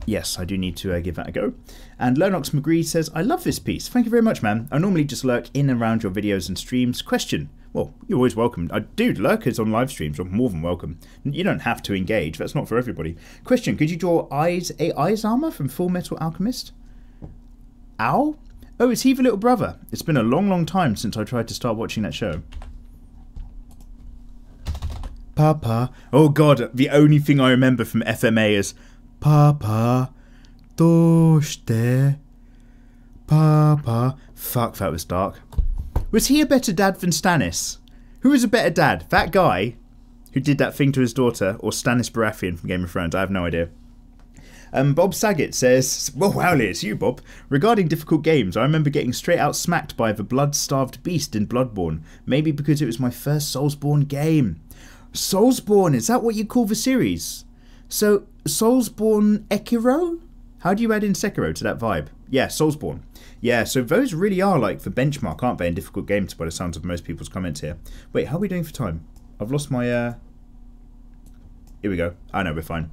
yes, I do need to give that a go. And Lennox McGree says, I love this piece. Thank you very much, man. I normally just lurk in and around your videos and streams. Question. Well, you're always welcome. Dude, lurkers on live streams are more than welcome. You don't have to engage. That's not for everybody. Question, could you draw Eyes Armor from Full Metal Alchemist? Ow? Oh, is he the little brother? It's been a long, long time since I tried to start watching that show. Papa. Oh, God. The only thing I remember from FMA is Papa. Doshite. Papa. Fuck, that was dark. Was he a better dad than Stannis? Who was a better dad? That guy who did that thing to his daughter, or Stannis Baratheon from Game of Thrones? I have no idea. Bob Saget says, well, howly, it's you, Bob. Regarding difficult games, I remember getting straight out smacked by the blood-starved beast in Bloodborne. Maybe because it was my first Soulsborne game. Soulsborne, is that what you call the series? So, Soulsborne Ekiro? How do you add in Sekiro to that vibe? Yeah, Soulsborne. Yeah, so those really are like the benchmark, aren't they, in difficult games by the sounds of most people's comments here. Wait, how are we doing for time? I've lost my... Here we go. Oh, no, we're fine.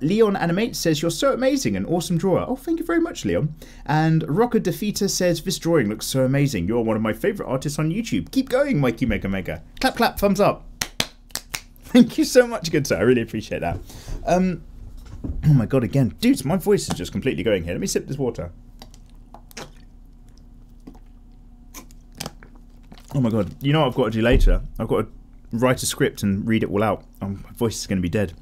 Leon Animate says, you're so amazing, an awesome drawer. Oh, thank you very much, Leon. And Rocker Defeater says, this drawing looks so amazing. You're one of my favourite artists on YouTube. Keep going, Mikey Mega Mega. Clap, clap, thumbs up. Thank you so much, good sir. I really appreciate that. Oh my god, again. Dudes, my voice is just completely going here. Let me sip this water. Oh my god. You know what I've got to do later? I've got to write a script and read it all out. My voice is going to be dead.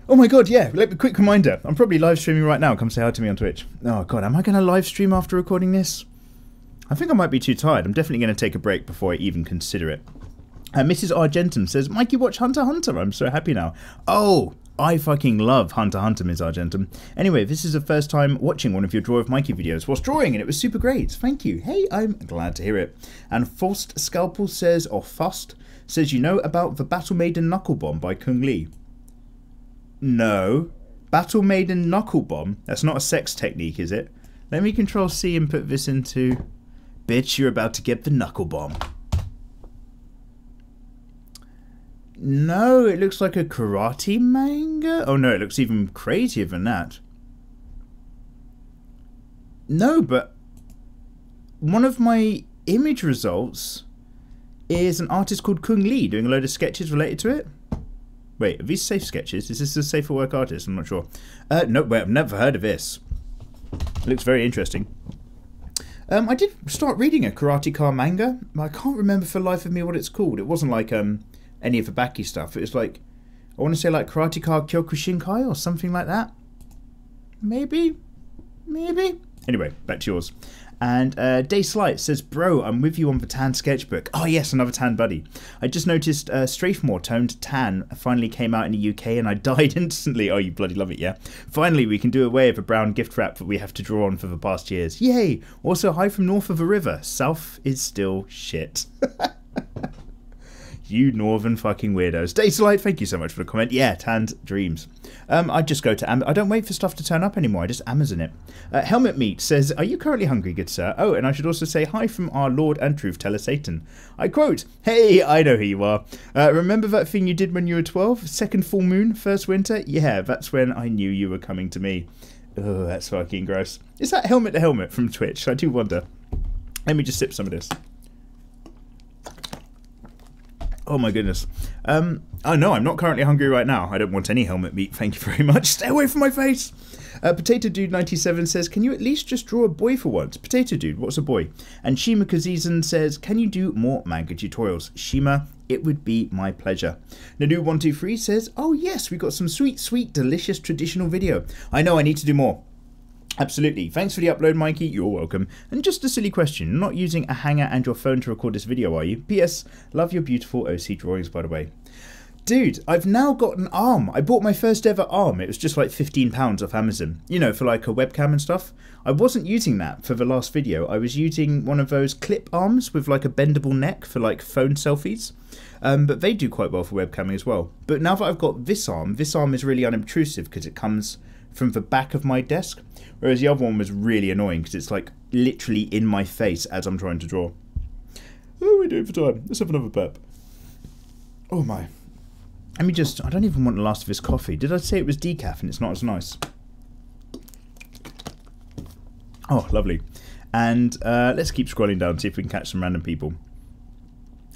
Oh my god, yeah. Quick reminder. I'm probably live streaming right now. Come say hi to me on Twitch. Oh god, am I going to live stream after recording this? I think I might be too tired. I'm definitely going to take a break before I even consider it. Mrs. Argentum says, Mikey, watch Hunter x Hunter. I'm so happy now. Oh, I fucking love Hunter x Hunter, Ms. Argentum. Anyway, this is the first time watching one of your Draw With Mikey videos whilst drawing, and it was super great. Thank you. Hey, I'm glad to hear it. And Faust Scalpel says, or Fust, says, you know about the Battle Maiden Knuckle Bomb by Kung Lee? No. Battle Maiden Knuckle Bomb? That's not a sex technique, is it? Let me Control C and put this into... Bitch, you're about to get the Knuckle Bomb. No, it looks like a karate manga. Oh no, it looks even crazier than that. No, but one of my image results is an artist called Kung Lee doing a load of sketches related to it. Wait, are these safe sketches? Is this a safe for work artist? I'm not sure. No, wait, I've never heard of this. It looks very interesting. I did start reading a karateka manga. I can't remember for the life of me what it's called. It wasn't like any of the backy stuff. It was like, I want to say like Karateka Kyokushinkai or something like that. Maybe. Anyway, back to yours. And Day Slight says, bro, I'm with you on the tan sketchbook. Oh yes, another tan buddy. I just noticed Strafemore toned tan finally came out in the UK and I died instantly. Oh, you bloody love it, yeah? Finally, we can do away with a brown gift wrap that we have to draw on for the past years. Yay! Also, hi from north of the river. South is still shit. You northern fucking weirdos. Dayslight, thank you so much for the comment. Yeah, tanned dreams. I just go to I don't wait for stuff to turn up anymore. I just Amazon it. Helmet Meat says, are you currently hungry, good sir? Oh, and I should also say hi from our Lord and Truth Teller Satan. I quote, hey, I know who you are. Remember that thing you did when you were 12? Second full moon, first winter? Yeah, that's when I knew you were coming to me. Oh, that's fucking gross. Is that Helmet to Helmet from Twitch? I do wonder. Let me just sip some of this. Oh my goodness. Oh no, I'm not currently hungry right now. I don't want any helmet meat, thank you very much. Stay away from my face! Potato Dude 97 says, can you at least just draw a boy for once? Potato Dude, what's a boy? And Shima Kazizan says, can you do more manga tutorials? Shima, it would be my pleasure. Nadu123 says, oh yes, we got some sweet, sweet, delicious traditional video. I know, I need to do more. Absolutely. Thanks for the upload, Mikey. You're welcome. And just a silly question. You're not using a hanger and your phone to record this video, are you? P.S. Love your beautiful OC drawings, by the way. Dude, I've now got an arm. I bought my first ever arm. It was just like £15 off Amazon. You know, for like a webcam and stuff. I wasn't using that for the last video. I was using one of those clip arms with like a bendable neck for like phone selfies. But they do quite well for webcamming as well. But now that I've got this arm is really unobtrusive because it comes from the back of my desk. Whereas the other one was really annoying because it's like literally in my face as I'm trying to draw. What are we doing for time? Let's have another pep. Oh my. Let me just, I don't even want the last of this coffee. Did I say it was decaf and it's not as nice? Oh, lovely. And let's keep scrolling down, see if we can catch some random people.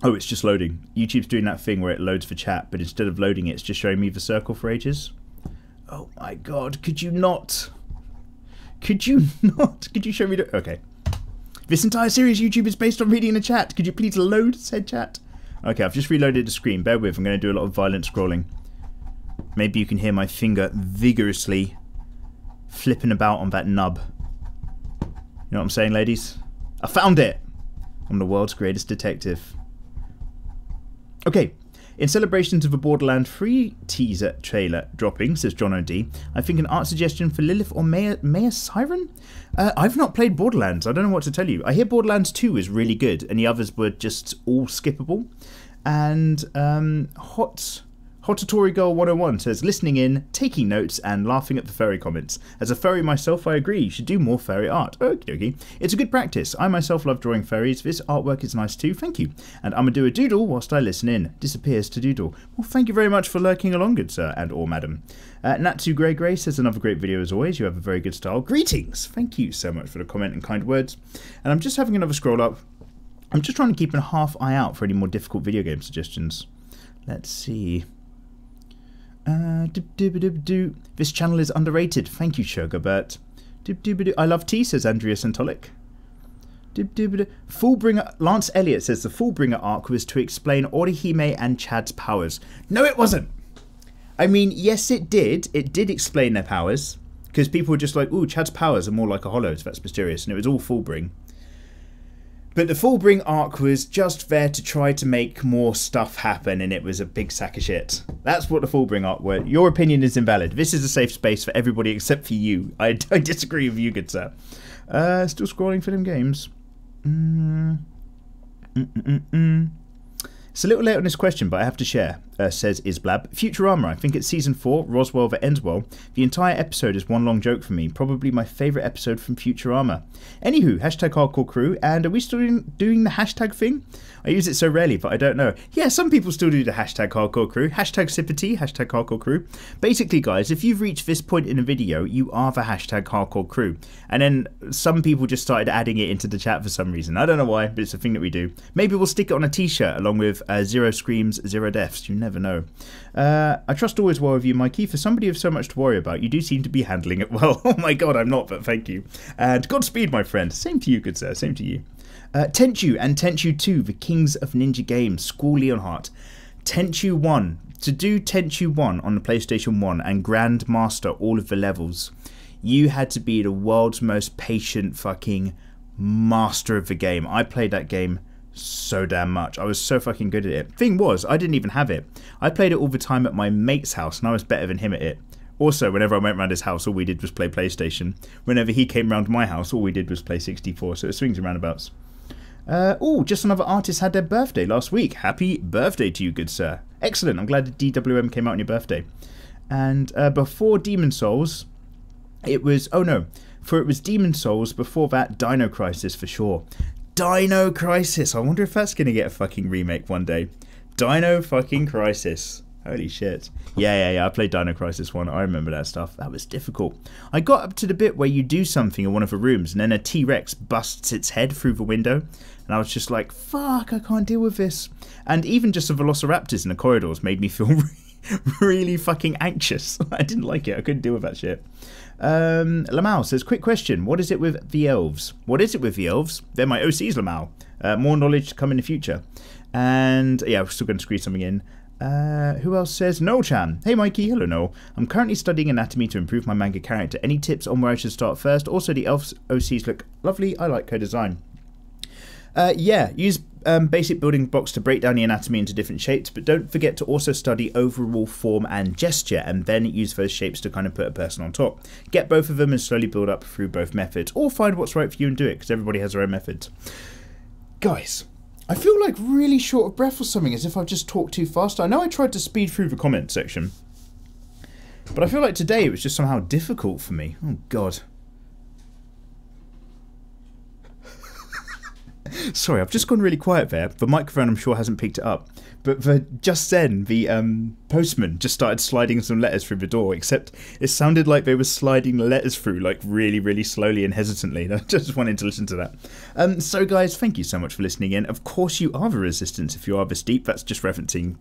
Oh, it's just loading. YouTube's doing that thing where it loads for chat, but instead of loading it, it's just showing me the circle for ages. Oh my god, could you not? Could you not? Could you show me the... Okay. This entire series YouTube is based on reading in a chat. Could you please load said chat? Okay, I've just reloaded the screen. Bear with, I'm going to do a lot of violent scrolling. Maybe you can hear my finger vigorously flipping about on that nub. You know what I'm saying, ladies? I found it! I'm the world's greatest detective. Okay. In celebrations of a Borderland free teaser trailer dropping, says John O.D., I think an art suggestion for Lilith or Maya Siren? I've not played Borderlands. I don't know what to tell you. I hear Borderlands 2 is really good, and the others were just all skippable. And Hotatori Girl 101 says, listening in, taking notes, and laughing at the furry comments. As a furry myself, I agree. You should do more furry art. Okie dokie. It's a good practice. I myself love drawing furries. This artwork is nice too. Thank you. And I'm going to do a doodle whilst I listen in. Disappears to doodle. Well, thank you very much for lurking along, good sir, and or madam. Natsu Grey Grey says, another great video as always. You have a very good style. Greetings. Thank you so much for the comment and kind words. And I'm just having another scroll up. I'm just trying to keep a half eye out for any more difficult video game suggestions. Let's see. This channel is underrated. Thank you, Sugar-Bert. I love tea, says Andrea Santolik. Fullbringer. Lance Elliott says the Fullbringer arc was to explain Orihime and Chad's powers. No, it wasn't. I mean, yes, it did. It did explain their powers. Because people were just like, ooh, Chad's powers are more like a hollow, so that's mysterious. And it was all Fullbring. But the Fullbring arc was just there to try to make more stuff happen, and it was a big sack of shit. That's what the Fullbring arc was. Your opinion is invalid. This is a safe space for everybody except for you. I disagree with you, good sir. Still scrolling for them games. It's a little late on this question, but I have to share, says Isblab. Futurama, I think it's season 4, Roswell that ends well. The entire episode is one long joke for me, probably my favourite episode from Futurama. Anywho, hashtag hardcore crew, and are we still doing the hashtag thing? I use it so rarely, but I don't know. Yeah, some people still do the hashtag hardcore crew, hashtag sippity, hashtag hardcore crew. Basically, guys, if you've reached this point in a video, you are the hashtag hardcore crew. And then some people just started adding it into the chat for some reason. I don't know why, but it's a thing that we do. Maybe we'll stick it on a t-shirt along with 0 screams, 0 deaths. You never know. I trust all is well with you, Mikey. For somebody with so much to worry about, you do seem to be handling it well. Oh my god, I'm not, but thank you. And Godspeed, my friend. Same to you, good sir. Same to you. Tenchu and Tenchu 2, the Kings of Ninja Games, School Leonhardt. Tenchu 1. To do Tenchu 1 on the PlayStation 1 and Grandmaster all of the levels, you had to be the world's most patient fucking master of the game. I played that game so damn much. I was so fucking good at it. Thing was, I didn't even have it. I played it all the time at my mate's house, and I was better than him at it. Also, whenever I went around his house, all we did was play PlayStation. Whenever he came round my house, all we did was play 64, so it swings and roundabouts. Oh, just another artist had their birthday last week. Happy birthday to you, good sir. Excellent, I'm glad that DWM came out on your birthday. And before Demon Souls, it was... Oh no, for it was Demon Souls, before that, Dino Crisis for sure. Dino Crisis, I wonder if that's going to get a fucking remake one day. Dino fucking Crisis. Holy shit. Yeah, I played Dino Crisis 1. I remember that stuff. That was difficult. I got up to the bit where you do something in one of the rooms and then a T-Rex busts its head through the window. And I was just like, fuck, I can't deal with this. And even just the velociraptors in the corridors made me feel really fucking anxious. I didn't like it. I couldn't deal with that shit. Lamau says, quick question. What is it with the elves? What is it with the elves? They're my OCs, Lamau. More knowledge to come in the future. And yeah, we're still going to squeeze something in. Who else says? Noel-chan. Hey Mikey, hello Noel. I'm currently studying anatomy to improve my manga character. Any tips on where I should start first? Also, the elf OCs look lovely. I like co-design. Yeah, use basic building blocks to break down the anatomy into different shapes, but don't forget to also study overall form and gesture, and then use those shapes to kind of put a person on top. Get both of them and slowly build up through both methods, or find what's right for you and do it, because everybody has their own methods. Guys, I feel like really short of breath or something, as if I've just talked too fast. I know I tried to speed through the comment section, but I feel like today it was just somehow difficult for me. Oh god. Sorry, I've just gone really quiet there. The microphone I'm sure hasn't picked it up. But just then, the postman just started sliding some letters through the door, except it sounded like they were sliding the letters through, like, really, really slowly and hesitantly. I just wanted to listen to that. So, guys, thank you so much for listening in. Of course, you are the Resistance if you are this deep. That's just referencing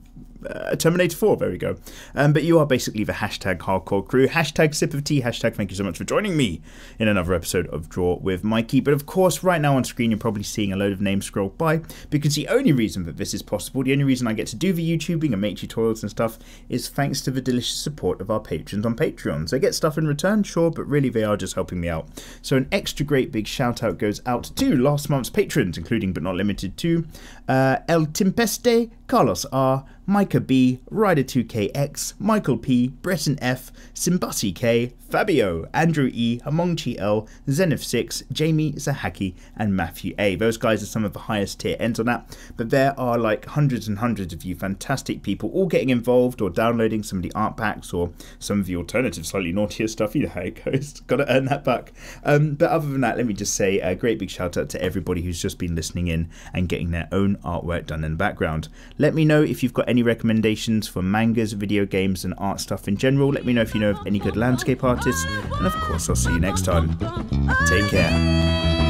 Terminator 4, there we go. But you are basically the hashtag hardcore crew, hashtag sip of tea, hashtag thank you so much for joining me in another episode of Draw with Mikey. But of course, right now on screen, you're probably seeing a load of names scroll by, because the only reason that this is possible, the only reason I get to do the YouTubing and make tutorials and stuff, is thanks to the delicious support of our patrons on Patreon. They get stuff in return, sure, but really they are just helping me out. So an extra great big shout out goes out to last month's patrons, including but not limited to El Tempeste, Carlos R, Micah B, Ryder2KX, Michael P, Breton F, Simbasi K, Fabio, Andrew E, Amongchi L, Zenith6, Jamie Zahaki, and Matthew A. Those guys are some of the highest tier ends on that, but there are like hundreds and hundreds of you fantastic people all getting involved or downloading some of the art packs or some of the alternative slightly naughtier stuff. You know how it goes, gotta earn that back. But other than that, let me just say a great big shout out to everybody who's just been listening in and getting their own artwork done in the background. Let me know if you've got any recommendations for mangas, video games and art stuff in general. Let me know if you know of any good landscape artists, and of course I'll see you next time. Take care.